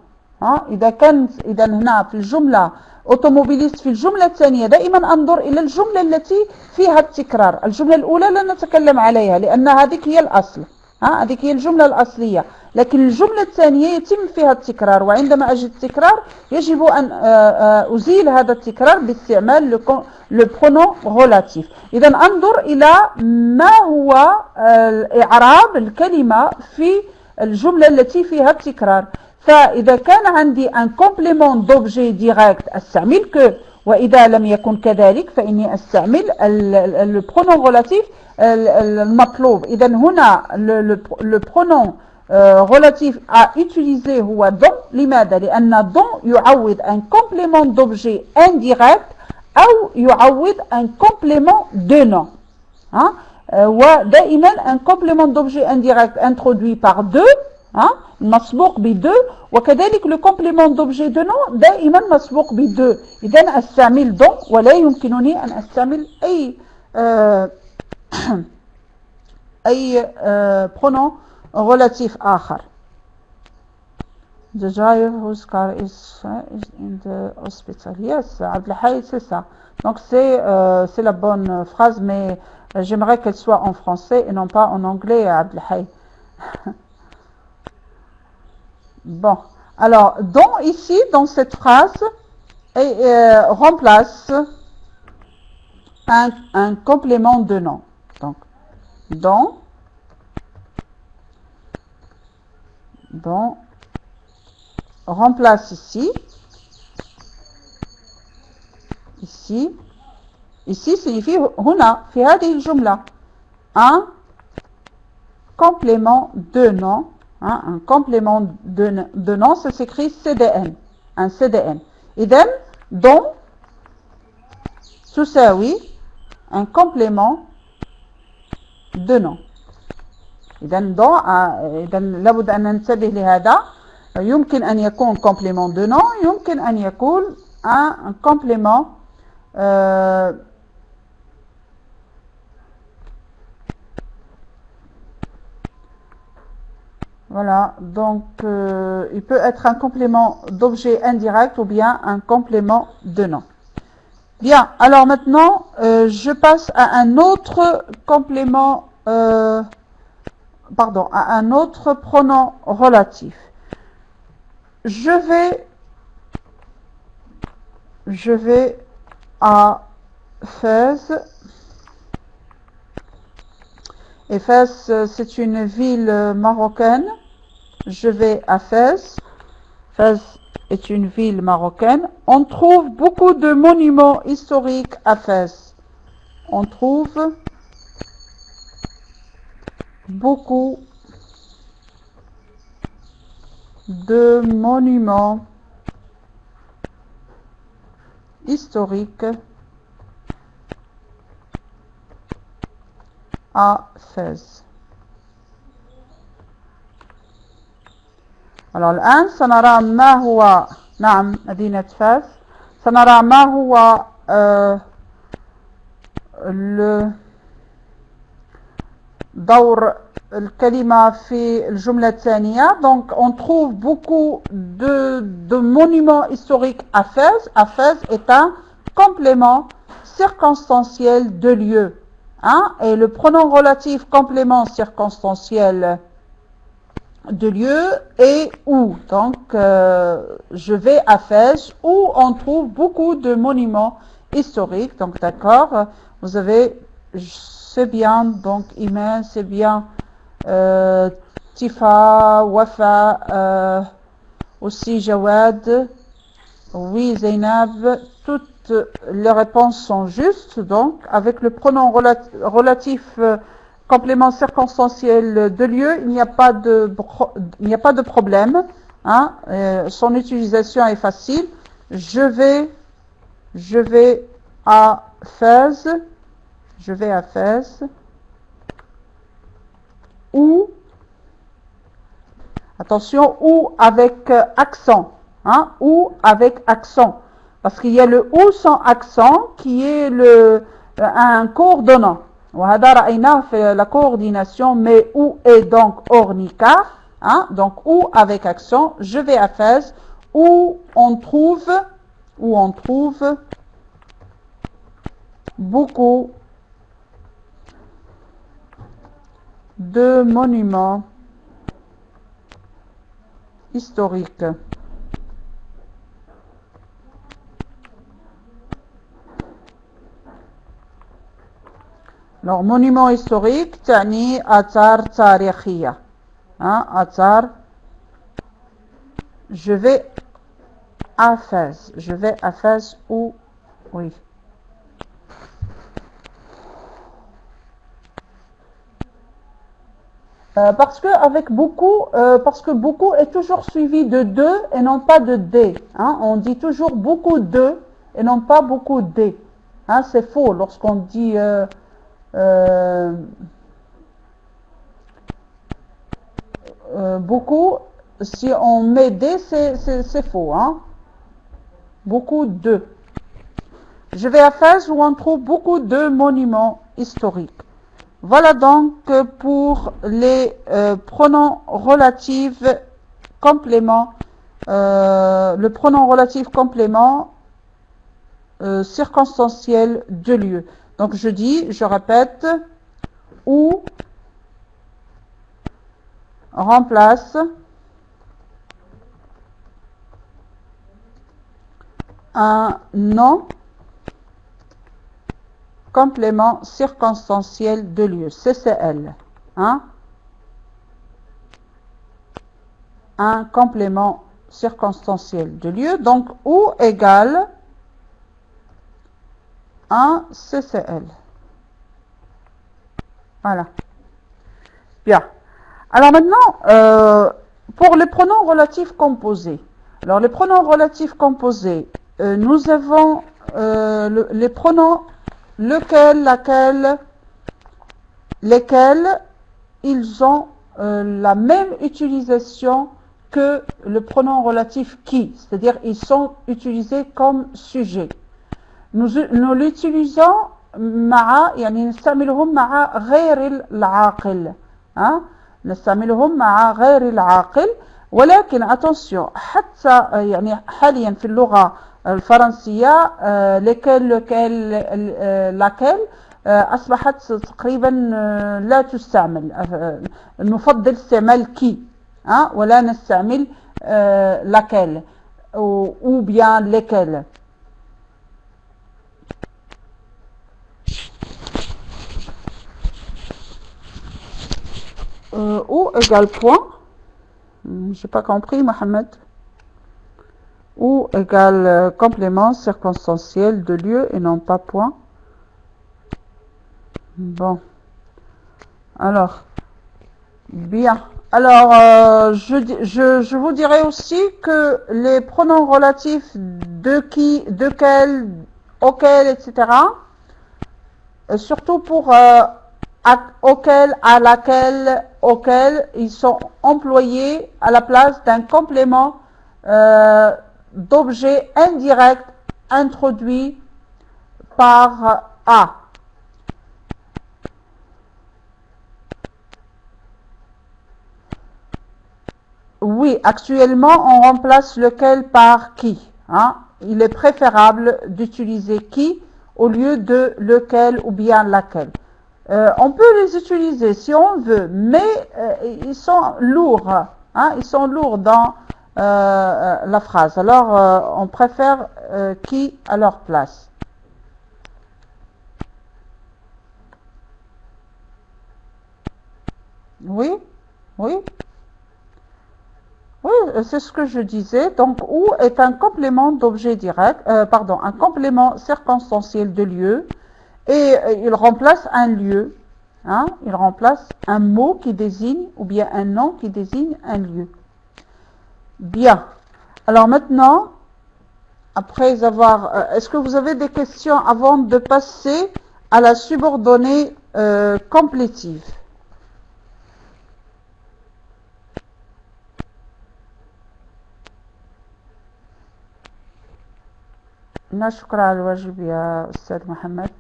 إذا هنا في الجملة أوتوموبيليست في الجملة الثانية دائما أنظر إلى الجملة التي فيها التكرار. الجملة الأولى لا نتكلم عليها لأن هذه هي الأصل، هذه هي الجملة الأصلية، لكن الجملة الثانية يتم فيها التكرار، وعندما أجد التكرار يجب أن أزيل هذا التكرار باستعمال le pronom relatif. إذا أنظر إلى ما هو إعراب الكلمة في الجملة التي فيها التكرار. فإذا كان عندي un complément d'objet direct أستعمل que، وإذا لم يكن كذلك فإني أستعمل le pronom relatif المطلوب. إذا هنا le pronom relatif à utiliser هو dont. لماذا؟ لأن dont يعوض un complément d'objet indirect أو يعوض un complément de nom. ودائما un complément d'objet indirect introduit par deux، مسبوق بدو، وكذلك le complément d'objet de nom دائما مسبوق بدو. إذا أستعمل dont ولا يمكنني أن أستعمل أي pronom relatif آخر. The driver whose car is in the hospital. Yes, Abdelhaï, c'est ça. Donc c'est la bonne phrase, mais j'aimerais qu'elle soit en français et non pas en anglais, Abdelhaï. Bon, alors, dont ici, dans cette phrase, remplace un complément de nom. Donc, dont remplace ici signifie هنا في هذه الجملة un complément de nom. Un complément de nom, ça s'écrit CDN, un CDN. إذن dont تساوي un complément de nom. إذن dont لابد أن ننتبه لهذا. يمكن أن يكون complément de nom، يمكن أن يكون un complément voilà, donc il peut être un complément d'objet indirect ou bien un complément de nom. Bien, alors maintenant, je passe à un autre complément, à un autre pronom relatif. Je vais à Fès. Et Fès, c'est une ville marocaine. Je vais à Fès. Fès est une ville marocaine. On trouve beaucoup de monuments historiques à Fès. On trouve beaucoup de monuments historiques à Fès. Alors الآن سنرى ما هو مدينة فاس. سنرى ما هو دور الكلمة في الجملة الثانية. Donc on trouve beaucoup de monuments historiques à Fès. À Fès est un complément circonstanciel de lieu. Et le pronom relatif complément circonstanciel de lieu est où. Donc je vais à Fès où on trouve beaucoup de monuments historiques. Donc d'accord, vous avez, c'est bien, donc Imen, c'est bien, Tifa, Wafa, aussi Jawad, oui Zainab, toutes les réponses sont justes. Donc avec le pronom relatif complément circonstanciel de lieu, il n'y a pas de problème. Son utilisation est facile. Je vais à Fès. Je vais à Fès. Ou, attention, ou avec accent. Ou avec accent. Parce qu'il y a le ou sans accent qui est un coordonnant. وهذا رأيناه في la coordination mais ou est donc ornica, hein, donc ou avec accent, je vais à Fès, où on trouve beaucoup de monuments historiques. Alors, monument historique, تعني آثار تاريخية. Hein, آثار. Je vais à Fès. Je vais à Fès où? Oui. Parce que beaucoup est toujours suivi de deux et non pas de des. Hein? On dit toujours beaucoup de et non pas beaucoup des. Hein? C'est faux lorsqu'on dit beaucoup. Si on met des, c'est faux. Hein? Beaucoup de. Je vais à Fès où on trouve beaucoup de monuments historiques. Voilà donc pour les pronoms relatifs compléments, le pronom relatif complément circonstanciel de lieu. Donc je répète, ou remplace un nom complément circonstanciel de lieu, CCL. Hein? Un complément circonstanciel de lieu. Donc, ou égale un CCL. Voilà. Bien. Alors maintenant, pour les pronoms relatifs composés. Alors, les pronoms relatifs composés, nous avons les pronoms lequel, laquelle, lesquels, ils ont la même utilisation que le pronom relatif qui, c'est-à-dire ils sont utilisés comme sujet. Nous l'utilisons مع يعني نستعملهم مع غير العاقل. hein? نستعملهم مع غير العاقل ولكن attention حتى يعني حاليا في اللغة الفرنسية laquelle أصبحت تقريبا لا تستعمل. نفضل استعمال qui ولا نستعمل laquelle ou bien lesquels. Ou égale point. J'ai pas compris, Mohamed. Ou égale complément circonstanciel de lieu et non pas point. Bon. Alors, bien. Alors, je vous dirais aussi que les pronoms relatifs de qui, de quel, auquel, etc., surtout pour auquel, à laquelle, auquel, ils sont employés à la place d'un complément d'objet indirect introduit par à. Oui, actuellement, on remplace lequel par qui. Hein? Il est préférable d'utiliser qui au lieu de lequel ou bien laquelle. On peut les utiliser si on veut, mais ils sont lourds. Hein? Ils sont lourds dans la phrase. Alors, on préfère qui à leur place. Oui, oui. Oui, c'est ce que je disais. Donc, ou est un complément d'objet direct, un complément circonstanciel de lieu, et il remplace un lieu. Hein, il remplace un mot qui désigne, ou bien un nom qui désigne un lieu. Bien. Alors maintenant, après avoir... est-ce que vous avez des questions avant de passer à la subordonnée complétive? Nashkura al-wajib ya Ustad Mohamed.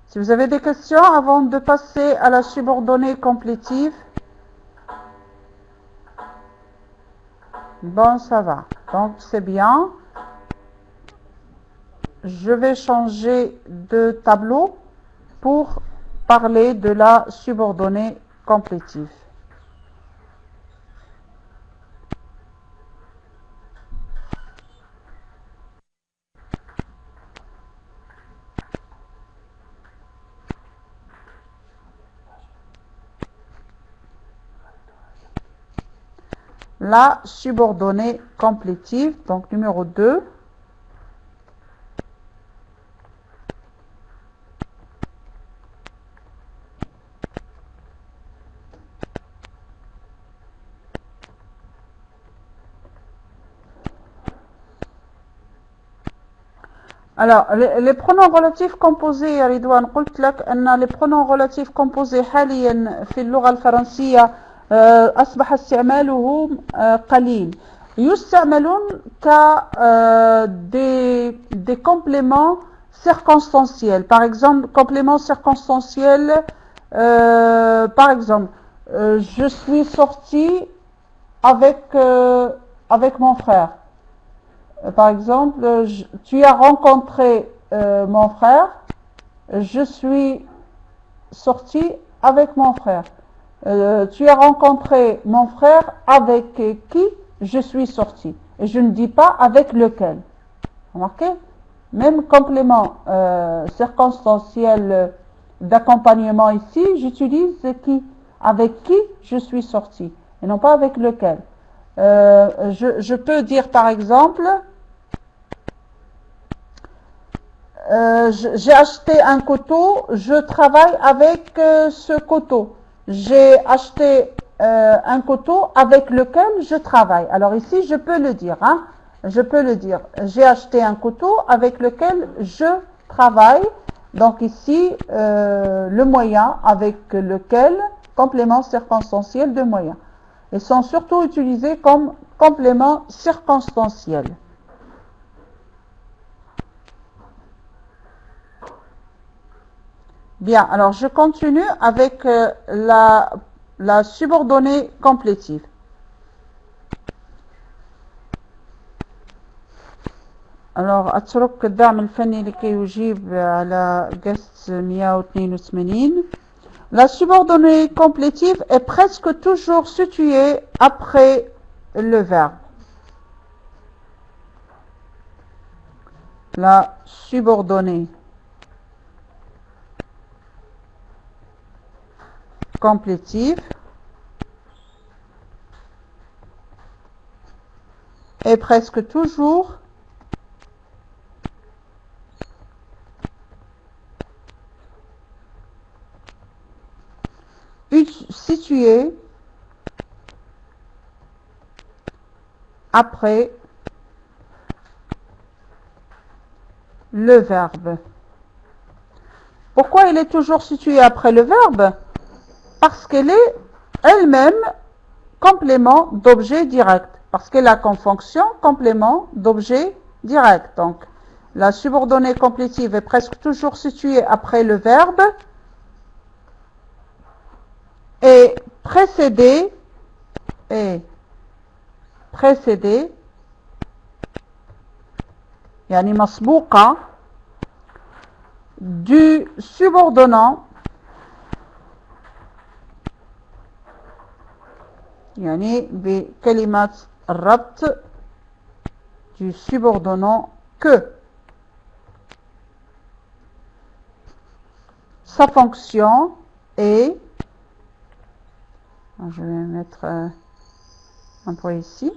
Si vous avez des questions avant de passer à la subordonnée complétive. Bon, ça va. Donc, c'est bien. Je vais changer de tableau pour parler de la subordonnée complétive. La subordonnée complétive, donc numéro 2. Alors, les pronoms relatifs composés يا رضوان قلت لك أن les pronoms relatifs composés حاليا في اللغة الفرنسية أصبح استعماله قليل. يستعملون ك des compléments circonstanciels. Par exemple, complément circonstanciel, par exemple, je suis sorti avec mon frère. Par exemple, tu as rencontré mon frère, je suis sorti avec mon frère. Tu as rencontré mon frère avec qui je suis sorti. Et je ne dis pas avec lequel. Remarquez? Même complément circonstanciel d'accompagnement ici, j'utilise qui? Avec qui je suis sorti. Et non pas avec lequel. Je peux dire par exemple... j'ai acheté un couteau, je travaille avec ce couteau. J'ai acheté un couteau avec lequel je travaille. Alors ici, je peux le dire. Hein? Je peux le dire. J'ai acheté un couteau avec lequel je travaille. Donc ici, le moyen avec lequel, complément circonstanciel de moyen. Ils sont surtout utilisés comme complément circonstanciel. Bien, alors je continue avec la subordonnée complétive. Alors, أترك الدعم الفني لكي يجيب على guest 182. La subordonnée complétive est presque toujours située après le verbe. La subordonnée complétive est presque toujours situé après le verbe. Pourquoi il est toujours situé après le verbe? Parce qu'elle est elle-même complément d'objet direct. Parce qu'elle a comme fonction complément d'objet direct. Donc, la subordonnée complétive est presque toujours située après le verbe et précédée يعني مسبوقة du subordonnant يعني بكلمة الربط du subordonnant que sa fonction est, je vais mettre un point ici,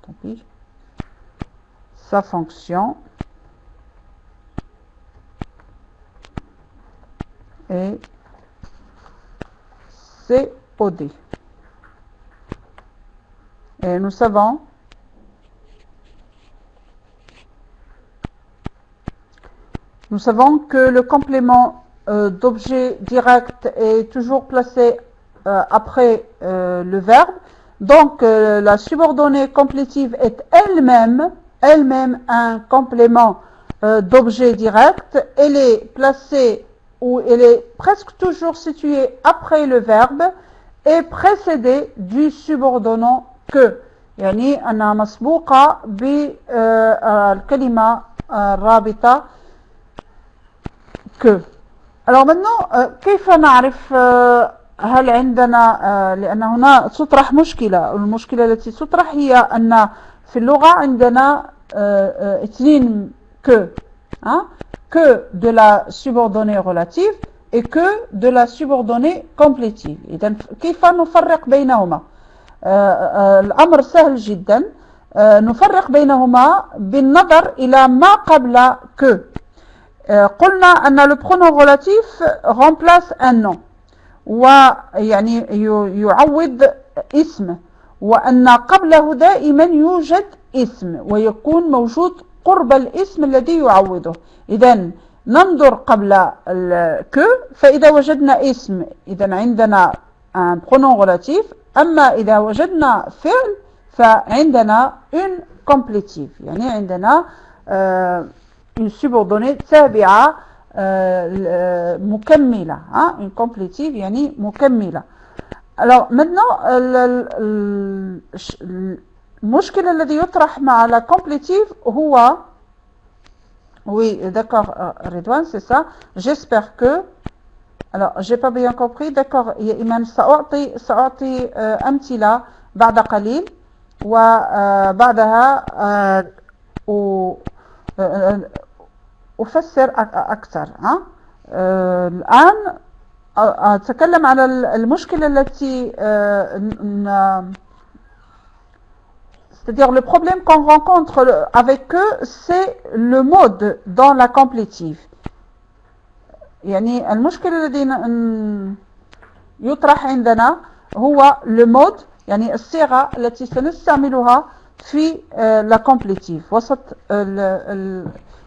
tant pis, sa fonction est COD. Et nous savons que le complément d'objet direct est toujours placé après le verbe. Donc la subordonnée complétive est elle-même un complément d'objet direct. Elle est placée ou elle est presque toujours située après le verbe et précédée du subordonnant que. يعني أنها مسبوقة بالكلمة الرابطة que. Alors maintenant كيف نعرف هل عندنا لأن هنا تطرح مشكلة. المشكلة التي تطرح هي أن في اللغة عندنا اثنين que de la subordonnée relative et que de la subordonnée complétive. إذن كيف نفرق بينهما؟ الأمر سهل جدا. نفرق بينهما بالنظر إلى ما قبل que. قلنا أن le pronom relatif remplace un nom ويعني يعوض اسم وأن قبله دائما يوجد اسم ويكون موجود قرب الاسم الذي يعوضه. إذن ننظر قبل que فإذا وجدنا اسم إذن عندنا un pronom relatif. أما إذا وجدنا فعل فعندنا une complétive يعني عندنا une subordonnée تابعة مكملة. une complétive يعني مكملة. Alors maintenant المشكلة الذي يطرح مع la complétive هو oui d'accord Redouane c'est ça. J'espère que alors j'ai pas bien compris. d'accord يا إيمان سأعطي أمثلة بعد قليل وبعدها أفسر أكثر. الآن أتكلم على المشكلة التي c'est-à-dire le problème qu'on rencontre avec eux, c'est le mode dans la complétive. يعني المشكلة الذي يطرح عندنا هو le mode يعني الصيغة التي سنستعملها في la complétive وسط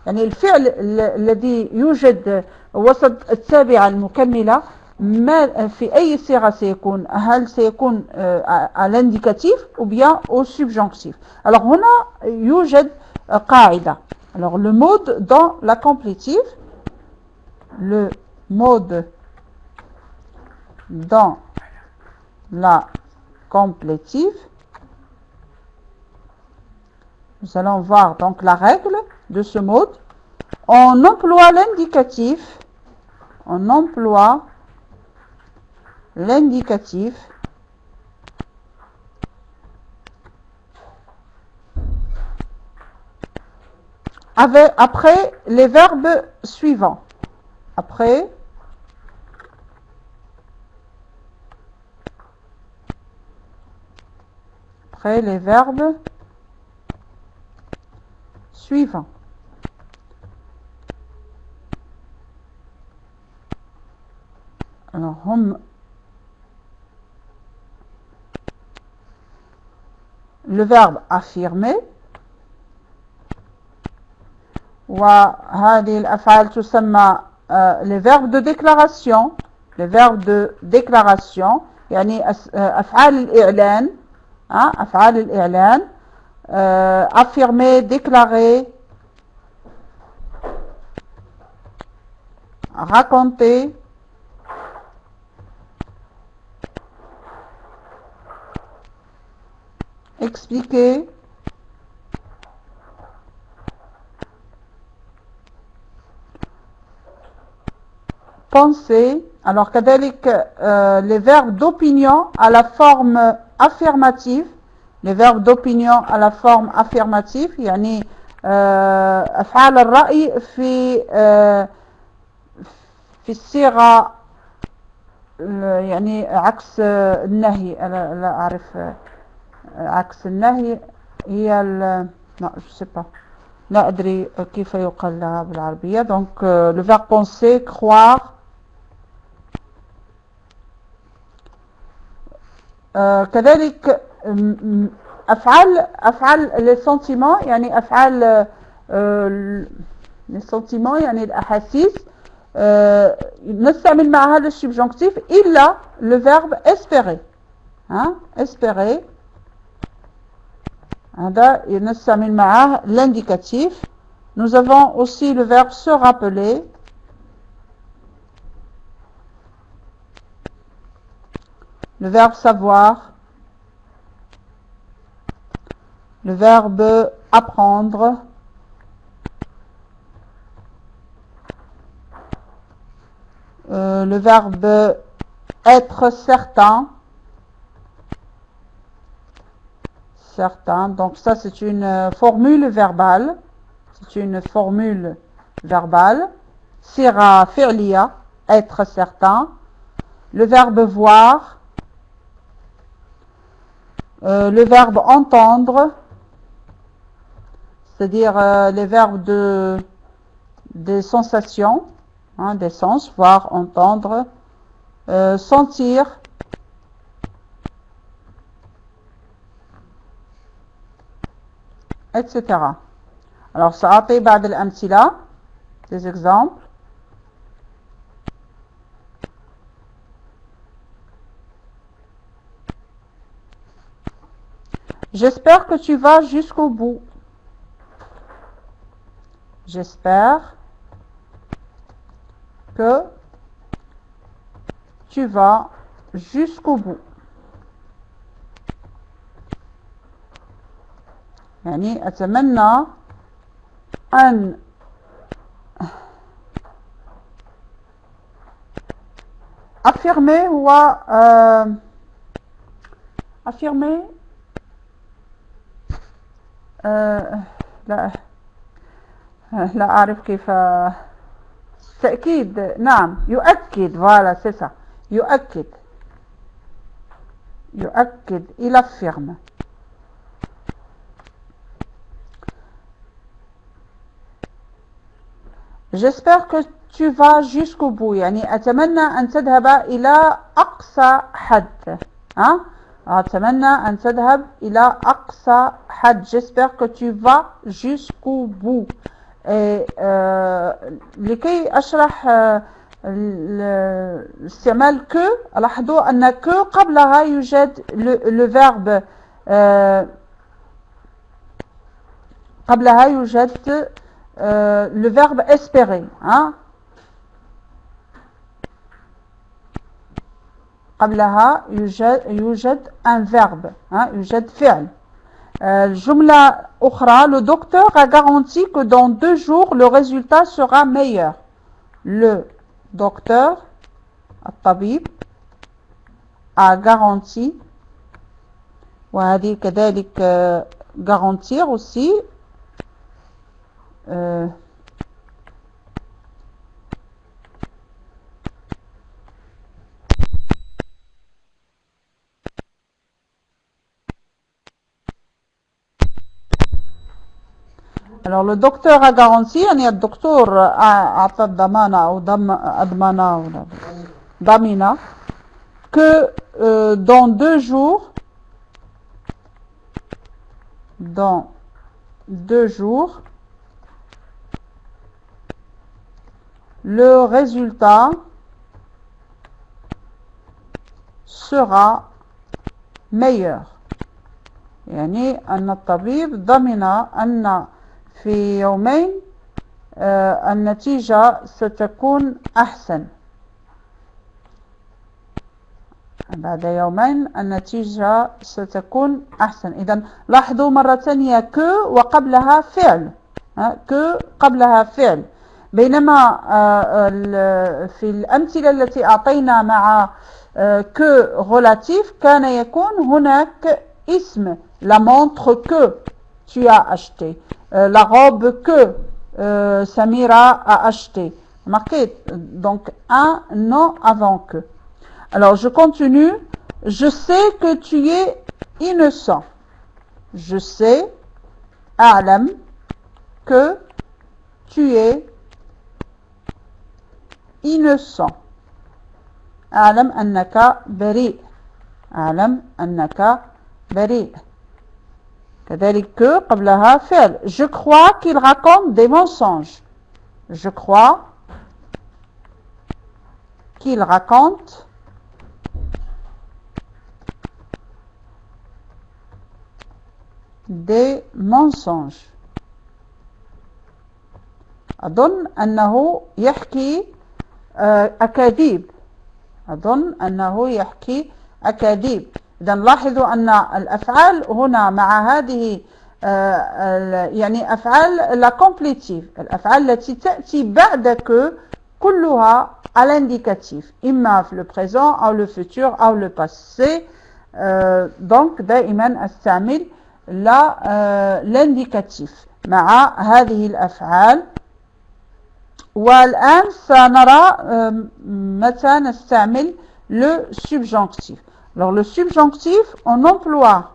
يعني الفعل الذي يوجد وسط التابعة المكملة. ما في أي صيغة سيكون؟ هل سيكون à l'indicatif ou bien au subjonctif؟ Alors هنا يوجد قاعدة. Alors le mode dans la complétive, le mode dans la complétive, nous allons voir donc la règle de ce mode. On emploie l'indicatif, après les verbes suivants. Après les verbes suivants. Alors, le verbe affirmer وهذه الأفعال تسمى les verbes de déclaration. les verbes de déclaration يعني أفعال الإعلان. أفعال الإعلان affirmer, déclarer, raconter, expliquer, penser. Alors كذلك les verbes d'opinion à la forme affirmative. les verbes d'opinion à la forme affirmative يعني أفعال الرأي في الصيغة يعني عكس النهي. أنا لا أعرف عكس النهي هي لا je sais pas لا أدري كيف يقال لها بالعربية. donc le verbe penser, croire. كذلك أفعال les sentiments يعني أفعال les sentiments يعني الأحاسيس نستعمل مع هذا السبجونكتيف إلا le verbe espérer. Hein? Espérer. هذا نستعمل معه l'indicatif. Nous avons aussi le verbe se rappeler. Le verbe savoir. Le verbe apprendre. Le verbe être certain. Certain. Donc ça c'est une formule verbale. C'est une formule verbale. Sira fi'liya, être certain. Le verbe voir. Le verbe entendre. C'est-à-dire les verbes des sensations. Hein, des sens, voir, entendre, sentir, etc. Alors, سأعطي بعض الأمثلة, des exemples. J'espère que tu vas jusqu'au bout. J'espère que tu vas jusqu'au bout. يعني أتمنى أن affirmer هو affirmer لا أعرف كيف تأكيد نعم يؤكد voilà c'est ça يؤكد il affirme j'espère que tu vas jusqu'au bout يعني أتمنى أن تذهب إلى أقصى حد أتمنى أن تذهب إلى أقصى حد j'espère que tu vas jusqu'au bout لكي أشرح استعمال que لاحظوا أن que قبلها يوجد le verbe قبلها يوجد le verbe espérer قبلها يوجد un verbe يوجد فعل جملة أخرى le docteur a garanti que dans 2 jours le résultat sera meilleur le docteur الطبيب a garanti وهذه كذلك garantir aussi alors le docteur a garanti يعني الدكتور أعطى الضمانة أو أضمن ضمن que dans 2 jours le résultat sera meilleur يعني أن الطبيب ضمن أن في يومين النتيجة ستكون أحسن بعد يومين النتيجة ستكون أحسن إذن لاحظوا مرة ثانية que وقبلها فعل que قبلها فعل بينما في الأمثلة التي أعطينا مع que relatif كان يكون هناك اسم la montre que tu as acheté la robe que Samira a acheté marqué donc un nom avant que alors je continue je sais que tu es innocent je sais أعلم que tu es innocent أعلم أنك بريء أعلم أنك بريء كذلك que قبلها فعل je crois qu'il raconte des mensonges je crois qu'il raconte des mensonges. أظن أنه يحكي أكاذيب. أظن أنه يحكي أكاذيب. إذا لاحظوا أن الأفعال هنا مع هذه يعني أفعال لا كومبليتيف، الأفعال التي تأتي بعد que كلها à l'indicatif، إما في le présent أو le futur أو le passé. donc دائما أستعمل l'indicatif مع هذه الأفعال. والآن سنرى متى نستعمل le subjonctif. Alors le subjonctif, on emploie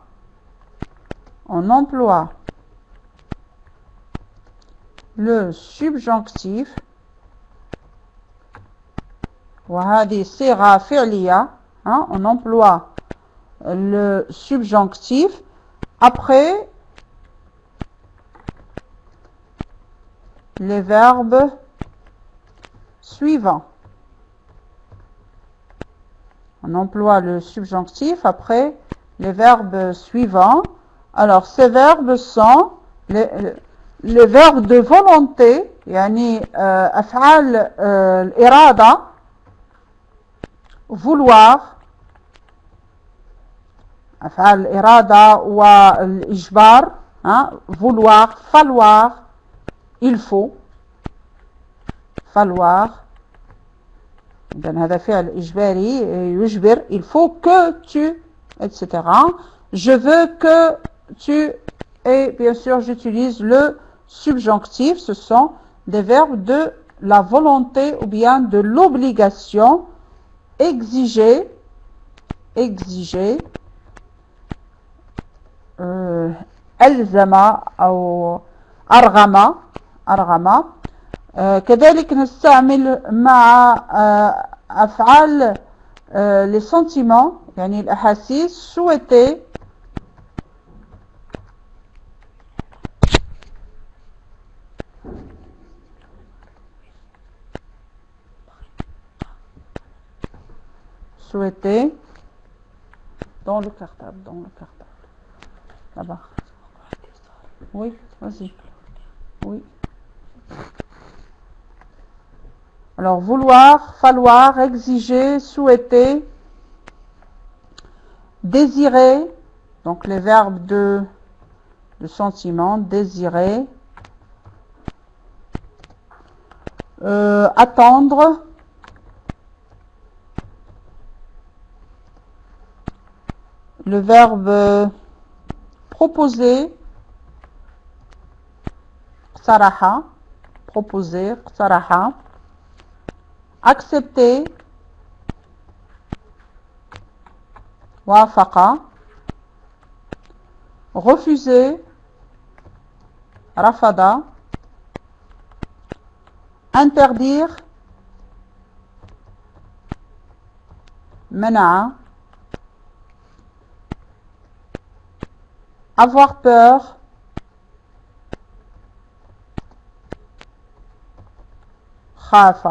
le subjonctif وهذه صيغة فعلية. On emploie le subjonctif après les verbes suivants. On emploie le subjonctif après les verbes suivants. Alors, ces verbes sont les verbes de volonté, يعني أفعال الإرادة، vouloir، أفعال الإرادة والإجبار، vouloir، falloir، il faut، falloir. إذن هذا فعل إجباري يجبر، il faut que tu، etc. Je veux que tu, et bien sûr j'utilise le subjonctif. Ce sont des verbes de la volonté ou bien de l'obligation. Exiger, ألزم أو أرغم. كذلك نستعمل مع أفعال les sentiments، يعني الأحاسيس. souhaiter، dans le cartable, là-bas. Oui, vas-y. Oui. Alors, vouloir, falloir, exiger, souhaiter, désirer, donc les verbes de sentiment, désirer, attendre, le verbe proposer, اقترح، proposer، اقترح. Accepter، وافق. Refuser، رفض. Interdire، منع. Avoir peur، خاف.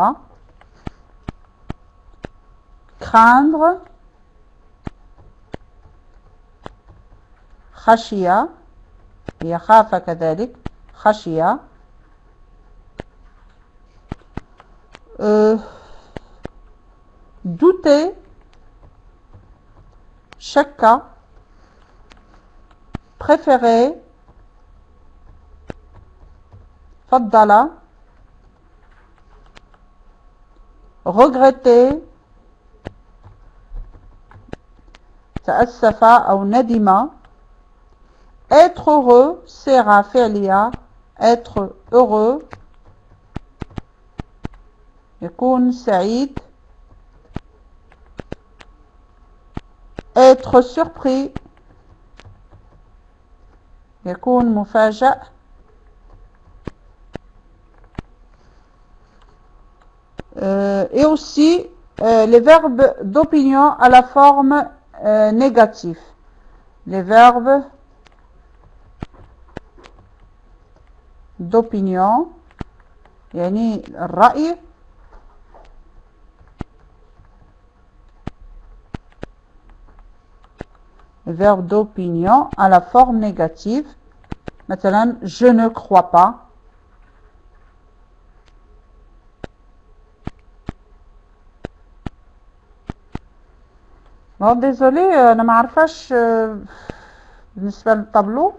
Craindre، خشية، هي خاف كذلك، خشية. douter، شك. préférer، فضل. regretter، تأسف أو ندم. être heureux، صيغة فعلية، être heureux، يكون سعيد. être surpris، يكون مفاجأ. Et aussi les verbes d'opinion à la forme négative. Les verbes d'opinion، يعني الرأي verbe d'opinion à la forme négative. Maintenant, je ne crois pas. Bon, désolé, أنا ما عارفاش بالنسبة للطابلو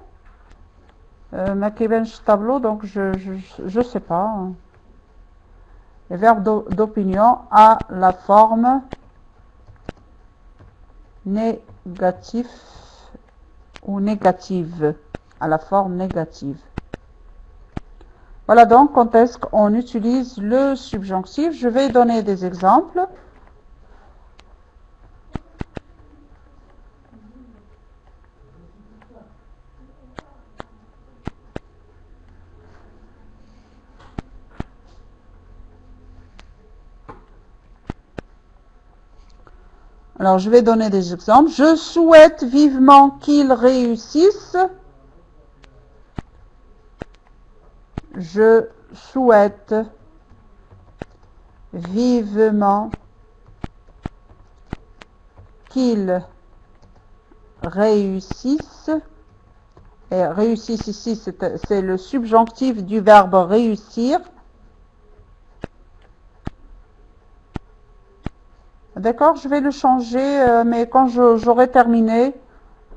ما كيبانش الطابلو donc je sais pas. Le verbe d'opinion a la forme négative ou négative, à la forme négative. Voilà donc quand est-ce qu'on utilise le subjonctif. Je vais donner des exemples. Alors, je vais donner des exemples. Je souhaite vivement qu'il réussisse. Je souhaite vivement qu'il réussisse. Et réussisse ici, c'est le subjonctif du verbe réussir. D'accord, je vais le changer, mais quand j'aurai terminé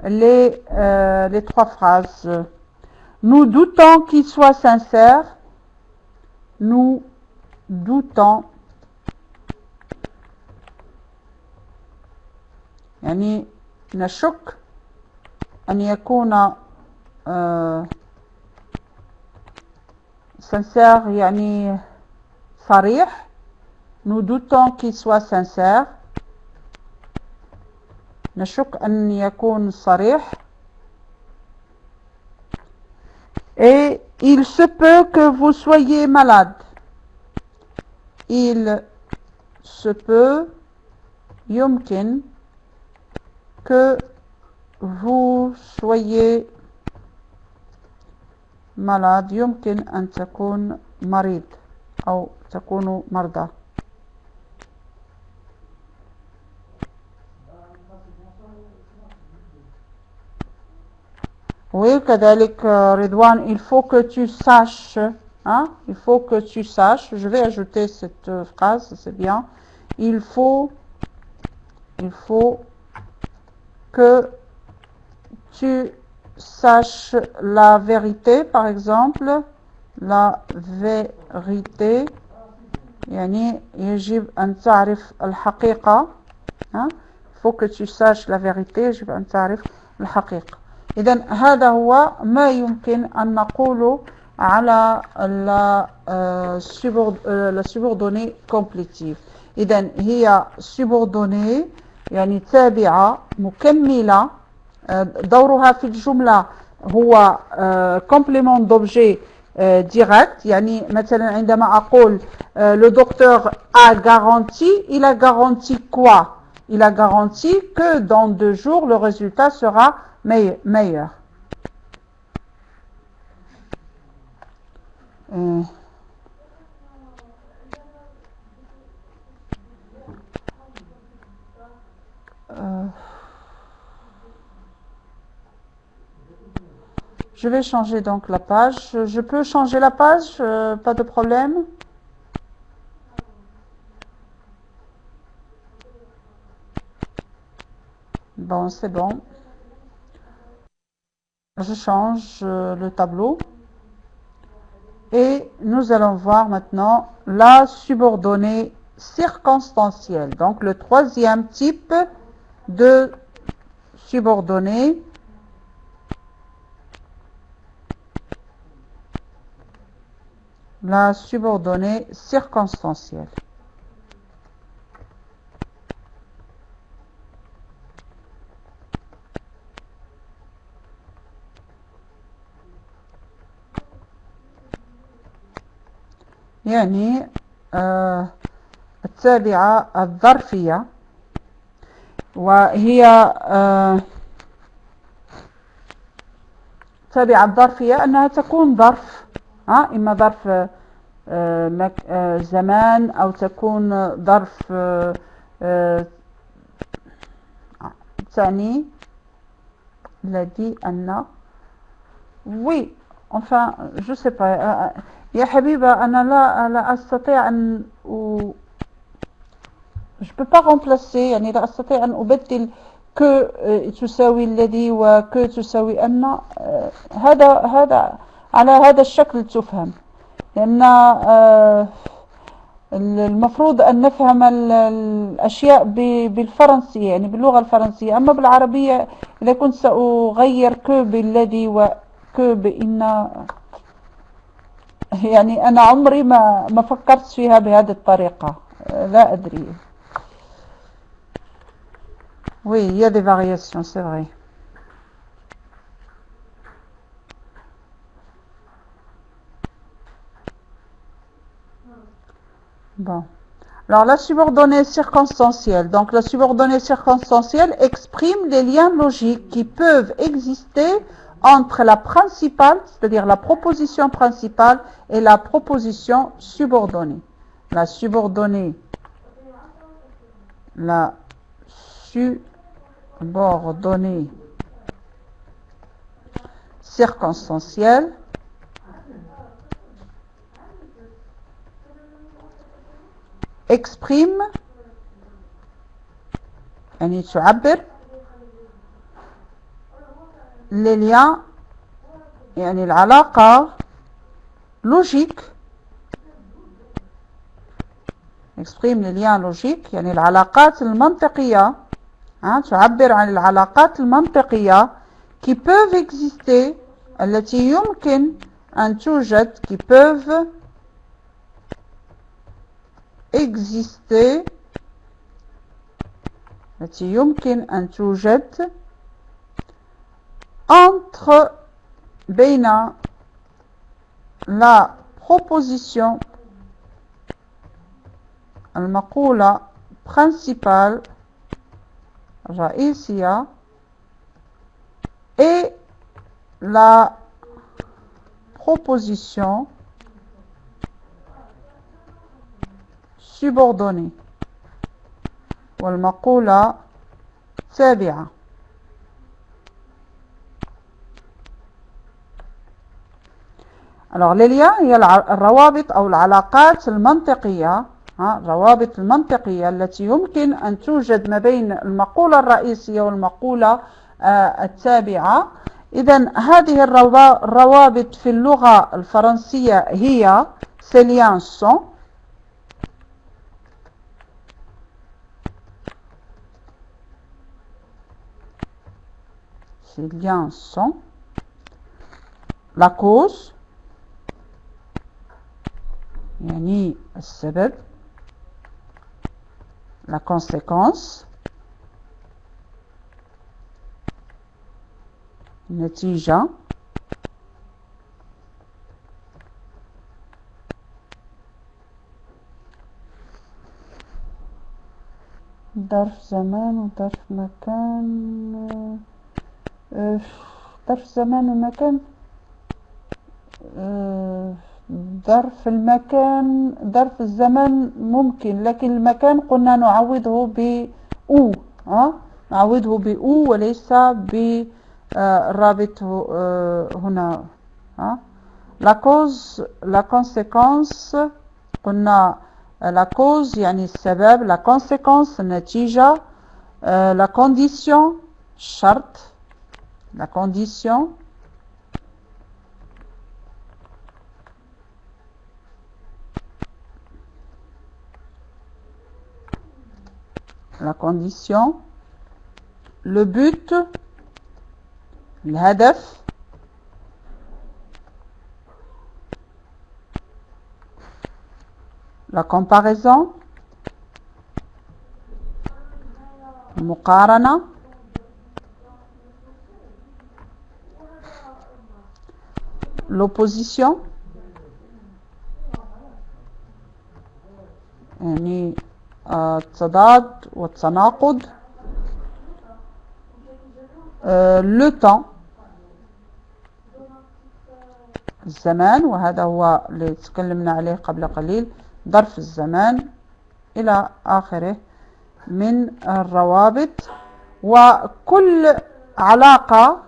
les 3 phrases. Nous doutons qu'il soit sincère. Nous doutons. يعني نشك أن يكون sincère يعني صريح. Nous doutons qu'il soit sincère. نشك أن يكون صريح. Et il se peut que vous soyez malade. Il se peut, يمكن, que vous soyez malade. يمكن أن تكون مريض أو تكونوا مرضى. Oui, كذلك رضوان, il faut que tu saches, hein? Il faut que tu saches, je vais ajouter cette phrase, c'est bien. Il faut que tu saches la vérité, par exemple, la vérité, يعني يجب أن تعرف الحقيقة, hein? Il faut que tu saches la vérité, يجب أن تعرف الحقيقة. إذن هذا هو ما يمكن أن نقوله على la subordonnée complétive. إذن هي subordonnée يعني تابعة مكملة. دورها في الجملة هو complément d'objet direct. يعني مثلا عندما أقول le docteur a garanti, il a garanti quoi? Il a garanti que dans 2 jours le résultat sera meilleur. Je vais changer donc la page. Je peux changer la page, pas de problème. Bon, c'est bon. Je change le tableau. Et nous allons voir maintenant la subordonnée circonstancielle. Donc le 3e type de subordonnée. La subordonnée circonstancielle. يعني التابعة الظرفية وهي التابعة الظرفية أنها تكون ظرف إما ظرف زمان أو تكون ظرف ثاني il a dit Anna. Oui, enfin, je sais pas. يا حبيبة أنا لا أستطيع أن je peux pas remplacer يعني لا أستطيع أن أبدل que تساوي الذي وك تساوي أن هذا على هذا الشكل تفهم لأن المفروض أن نفهم الأشياء بالفرنسية يعني باللغة الفرنسية أما بالعربية إذا كنت سأغير كو بالذي وكو بإن يعني أنا عمري ما فكرت فيها بهذه الطريقة لا أدري. Oui, il y a des variations, c'est vrai. Bon. Alors, la subordonnée circonstancielle. Donc, la subordonnée circonstancielle exprime les liens logiques qui peuvent exister entre la principale, c'est-à-dire la proposition principale, et la proposition subordonnée. La subordonnée. La subordonnée circonstancielle exprime يعني تعبر les liens يعني العلاقة logique exprime les liens logiques يعني العلاقات المنطقية تعبر عن العلاقات المنطقية qui peuvent exister التي يمكن أن توجد qui peuvent exister التي يمكن أن توجد entre بين la proposition المقولة principale رئيسية et la proposition subordonnée والمقولة تابعة. Alors les liens هي الروابط أو العلاقات المنطقية الروابط المنطقية التي يمكن أن توجد ما بين المقولة الرئيسية والمقولة التابعة. إذن هذه الروابط في اللغة الفرنسية هي ces liens sont ces liens sont la cause يعني السبب la conséquence النتيجة ظرف زمان وظرف مكان ظرف زمان ومكان ظرف المكان ظرف الزمان ممكن لكن المكان قلنا نعوضه ب أو نعوضه ب أو وليس بالرابط هنا la cause la conséquence قلنا la cause يعني السبب la conséquence النتيجة la condition شرط la condition la condition le but الهدف la comparaison المقارنة l'opposition يعني التضاد والتناقض le temps الزمان وهذا هو اللي تكلمنا عليه قبل قليل ظرف الزمان إلى آخره من الروابط. وكل علاقة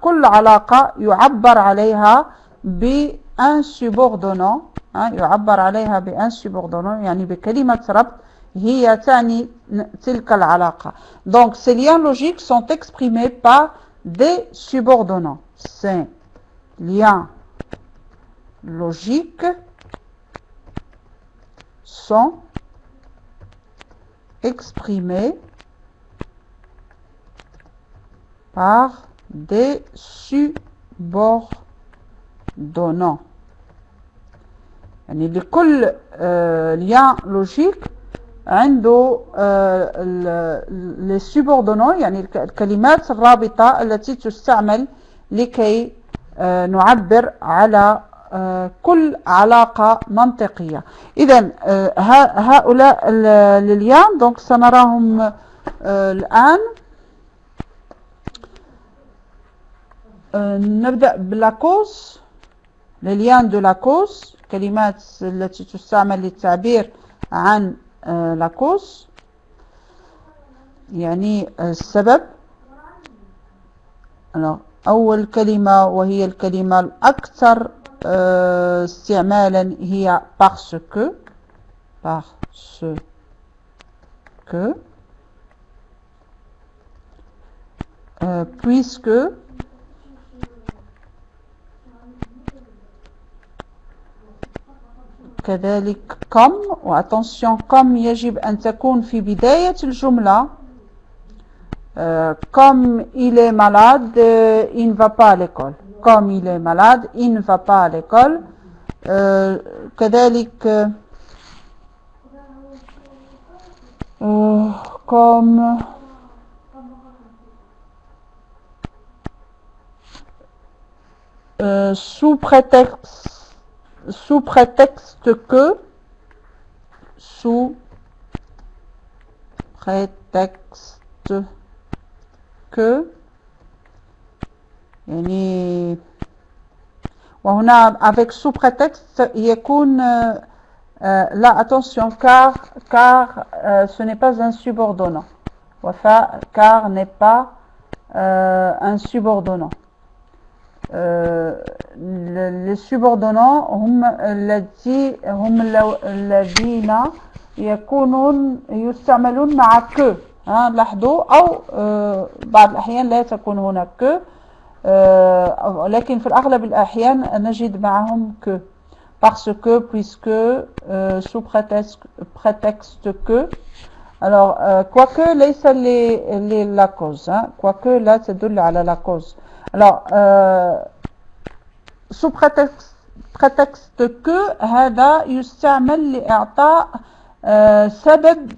كل علاقة يعبر عليها بأن subordonnant، يعبر عليها بأن subordonnant يعني بكلمة ربط هي تعني تلك العلاقة. Donc ces liens logiques sont exprimés par des subordonnants. Ces liens logiques sont exprimés par des subordonnants. يعني لكل lien logique عنده les subordonnants يعني الكلمات الرابطة التي تستعمل لكي نعبر على كل علاقة منطقية. إذن هؤلاء اليان donc سنراهم الآن. نبدأ باللاكوز، لليان دو لاكوز، كلمات التي تستعمل للتعبير عن لاكوز يعني السبب. أول كلمة وهي الكلمة الأكثر استعمالا هي parce que، puisque، كذلك comme. وattention comme يجب أن تكون في بداية الجملة. Comme il est malade, il ne va pas à l'école. Comme il est malade, il ne va pas à l'école. كذلك comme sous prétexte que يعني وهنا avec sous prétexte يكون là attention car ce n'est pas un subordonnant. car n'est pas un subordonnant. les subordonnants هم الذين يستعملون مع que. لاحظوا أو بعض الأحيان لا تكون هناك que، لكن في الأغلب الأحيان نجد معهم que. parce que، puisque، sous prétexte que. alors quoique ليس la cause، quoique لا تدل على la cause. alors sous prétexte que هذا يستعمل لإعطاء سبب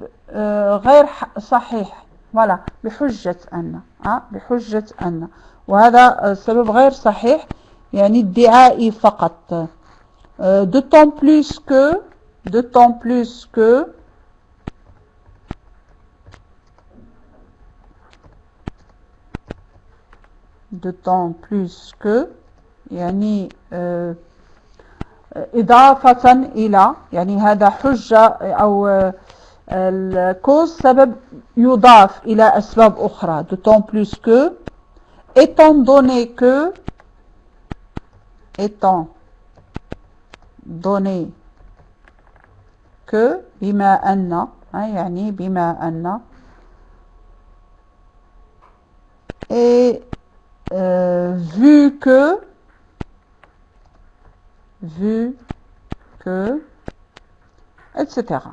غير صحيح. voilà بحجة أن، وهذا سبب غير صحيح يعني ادعائي فقط. d'autant plus que يعني إضافة إلى، يعني هذا حجة أو الكوز سبب يضاف إلى أسباب أخرى. d'autant plus que، étant donné que بما أن، يعني بما أن، et vu que etc.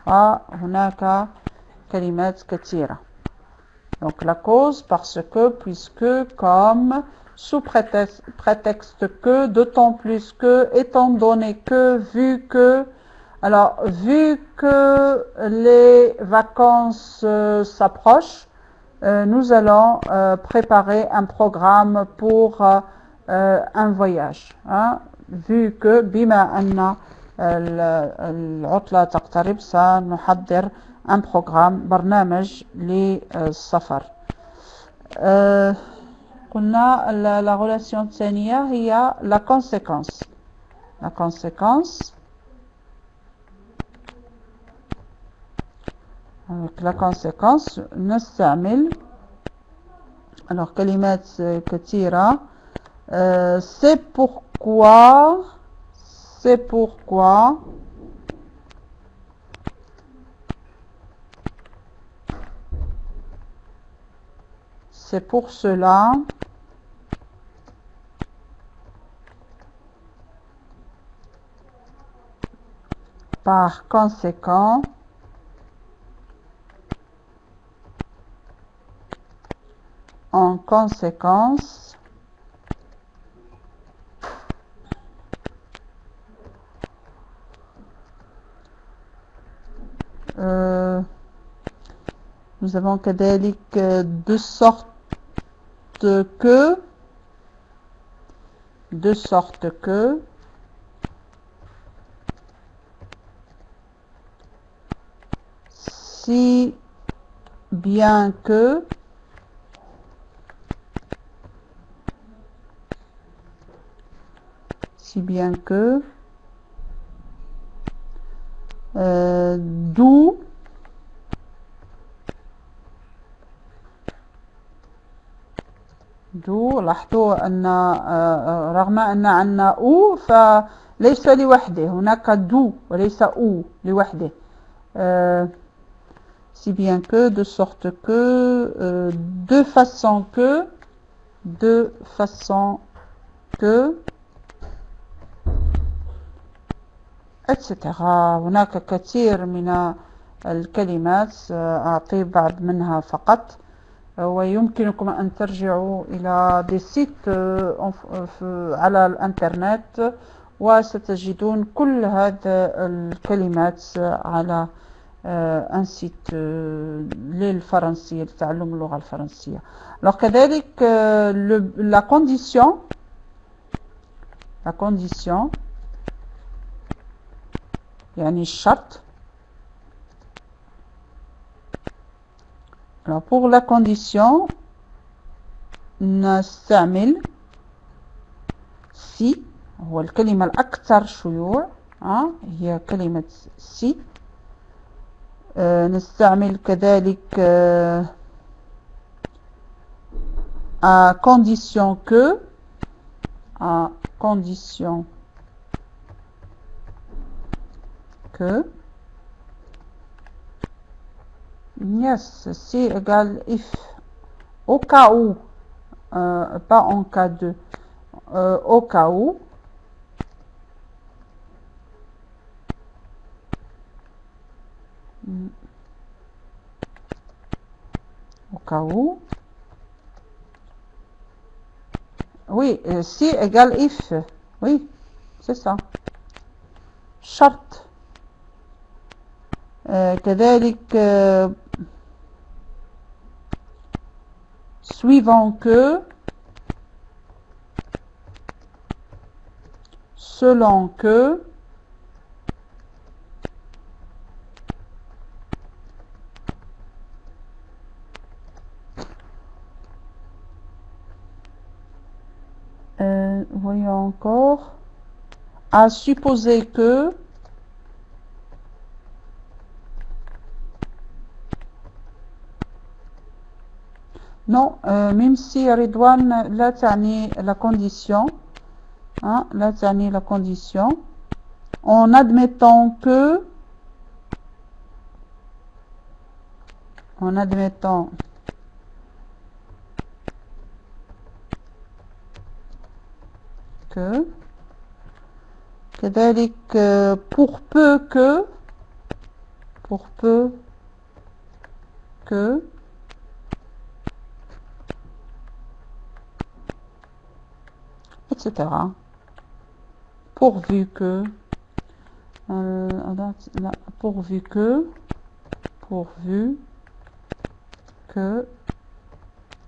وهناك كلمات كثيرة. donc la cause parce que، puisque، comme، sous prétexte que، d'autant plus que، étant donné que، vu que. alors vu que les vacances s'approchent, nous allons préparer un programme pour un voyage. vu que بما أن العطلة تقترب سنحضر un programme، برنامج للسفر. قلنا la relation الثانية هي la conséquence. avec la conséquence نستعمل Alors, كلمات كثيرة. C'est pourquoi c'est pourquoi c'est pour cela par conséquent en conséquence nous avons كذلك de sorte que si bien que d'où لاحظوا أن رغم أن عندنا أو فليس لوحده، هناك دو وليس أو لوحده. si bien que, de sorte que, de façon que, etc. هناك كثير من الكلمات، أعطي بعض منها فقط، ويمكنكم أن ترجعوا إلى دي سيت على الإنترنت وستجدون كل هذه الكلمات على ان سيت للفرنسية، لتعلم اللغة الفرنسية. alors كذلك la condition يعني الشرط. alors pour la condition نستعمل si، هو الكلمة الأكثر شيوع هي كلمة si. نستعمل كذلك à condition que yes, si égale if, au cas où, pas en cas de, au cas où. Au cas où. Oui, si égale if. Oui, c'est ça. شرط. كذلك suivant que, selon que, voyons encore, à supposer que, non, même si Ridwan لا تعني la condition, لا تعني la condition, en admettant que, كذلك pour peu que, etc. pourvu que,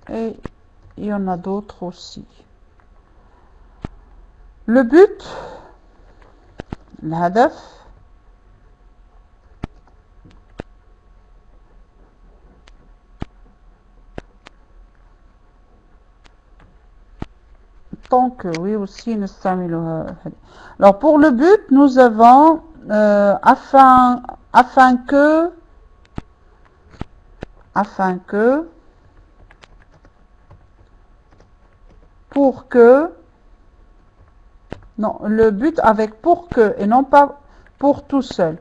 et il y en a d'autres aussi. Le but, الهدف، tant que, oui aussi نستعملها. alors pour le but nous avons afin que pour que, non, le but avec pour que et non pas pour tout seul.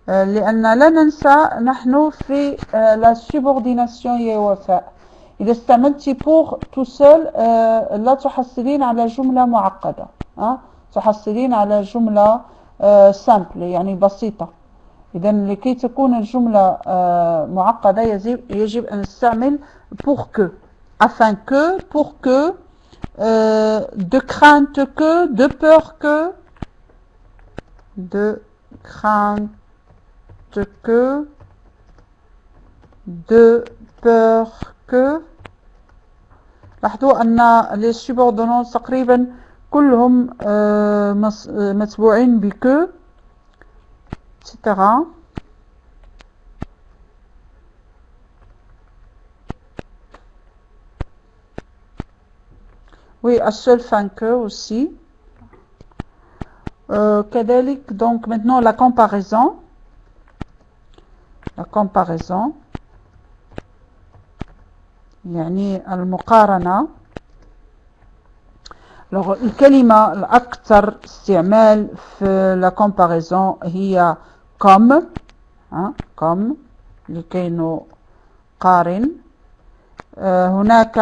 لأن لا ننسى نحن في la subordination يا وفاء. إذا استعملتي pour tout seul لا تحصلين على جملة معقدة. تحصلين على جملة simple يعني بسيطة. إذا لكي تكون الجملة معقدة يجب أن نستعمل pour que. Afin que, pour que, de crainte que, de peur que, de crainte que, de peur que. لاحظوا أن les subordonnants تقريبا كلهم متبوعين بك etc. Oui, à seul fin que aussi. كذلك donc maintenant la comparaison. La comparaison. يعني المقارنة. Alors الكلمة الأكثر استعمال في la comparaison هي comme. comme لكي نقارن. هناك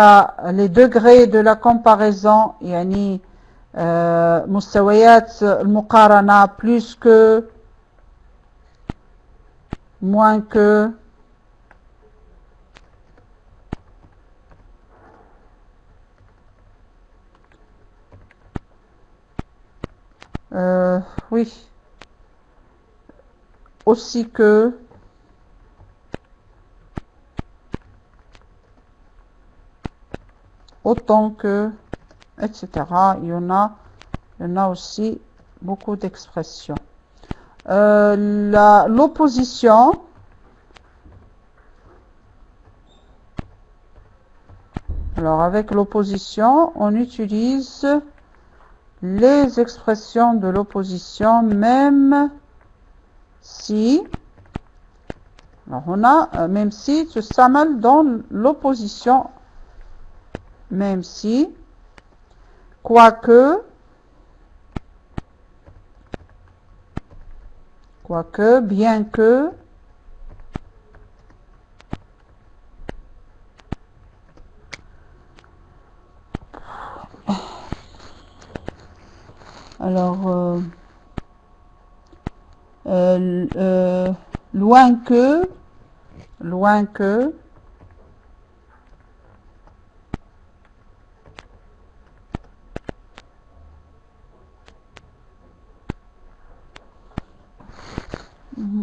les degrés de la comparaison يعني مستويات المقارنة plus que, moins que, oui, aussi que, autant que, etc. Il y en a aussi beaucoup d'expressions. L'opposition, alors avec l'opposition, on utilise les expressions de l'opposition même si, alors on a même si تستعمل dans l'opposition même si, quoique, bien que, alors loin que,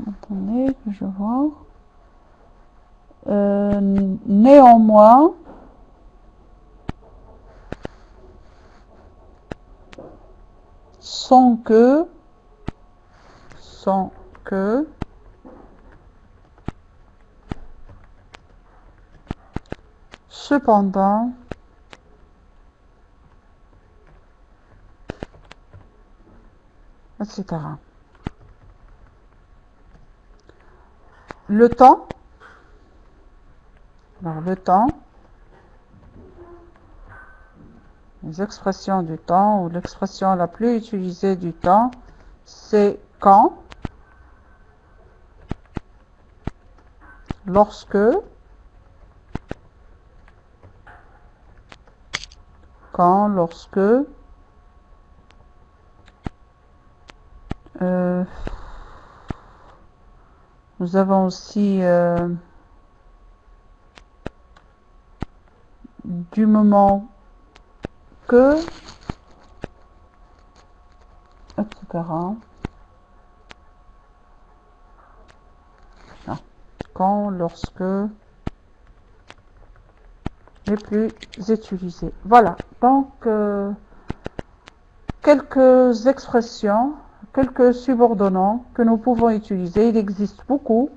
attendez que je vois, néanmoins, sans que, cependant, etc. Le temps, alors le temps, les expressions du temps ou l'expression la plus utilisée du temps, c'est quand, lorsque, nous avons aussi du moment que, etc. Quand, lorsque, les plus utilisés. Voilà, donc quelques expressions, quelques subordonnants que nous pouvons utiliser. Il existe beaucoup,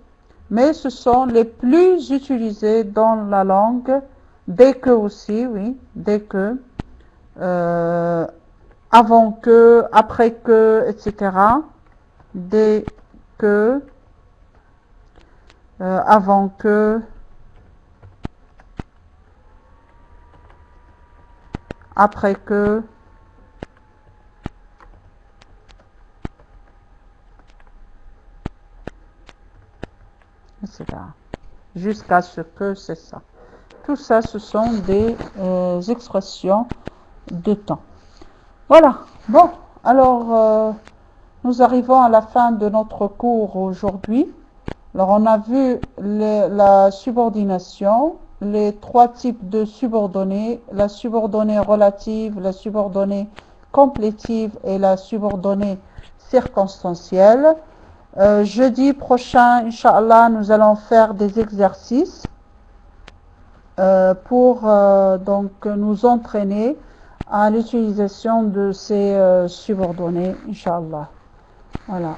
mais ce sont les plus utilisés dans la langue. Dès que aussi, oui, dès que, avant que, après que, etc. Dès que, avant que, après que etc. Jusqu'à ce que c'est ça. Tout ça, ce sont des expressions de temps. Voilà. Bon, alors nous arrivons à la fin de notre cours aujourd'hui. Alors on a vu la subordination, les trois types de subordonnées, la subordonnée relative, la subordonnée complétive et la subordonnée circonstancielle. Jeudi prochain, Inch'Allah, nous allons faire des exercices pour donc nous entraîner à l'utilisation de ces subordonnées, Inch'Allah. Voilà.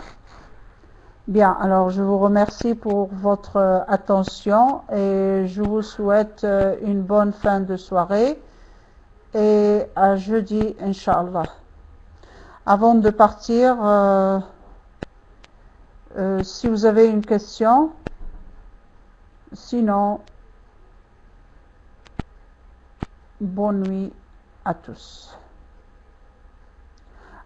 Bien, alors je vous remercie pour votre attention et je vous souhaite une bonne fin de soirée et à jeudi, Inch'Allah. Avant de partir, si vous avez une question, sinon, bonne nuit à tous.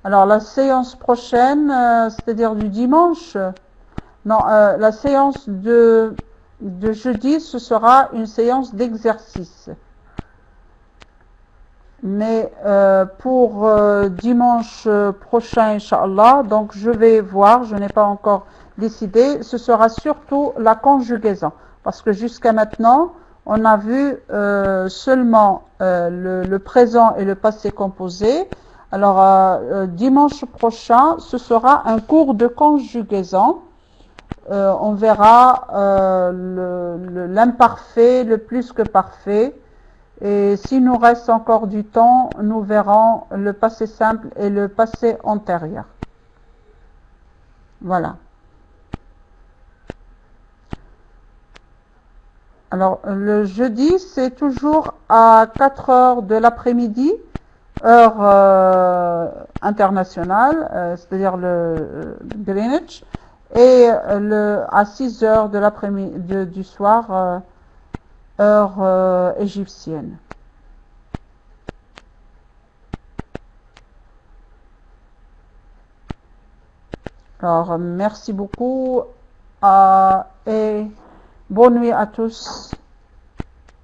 Alors la séance prochaine, c'est-à-dire du dimanche, non, la séance de jeudi, ce sera une séance d'exercice. Mais pour dimanche prochain, Inch'Allah, donc je vais voir, je n'ai pas encore décidé, ce sera surtout la conjugaison. Parce que jusqu'à maintenant, on a vu seulement le présent et le passé composé. Alors dimanche prochain, ce sera un cours de conjugaison. On verra l'imparfait, le plus que parfait. Et s'il nous reste encore du temps, nous verrons le passé simple et le passé antérieur. Voilà. Alors, le jeudi, c'est toujours à 4 heures de l'après-midi, heure internationale, c'est-à-dire le Greenwich, et à 6 heures de l'après-midi du soir, heure égyptienne. Alors, merci beaucoup et bonne nuit à tous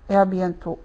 et à bientôt.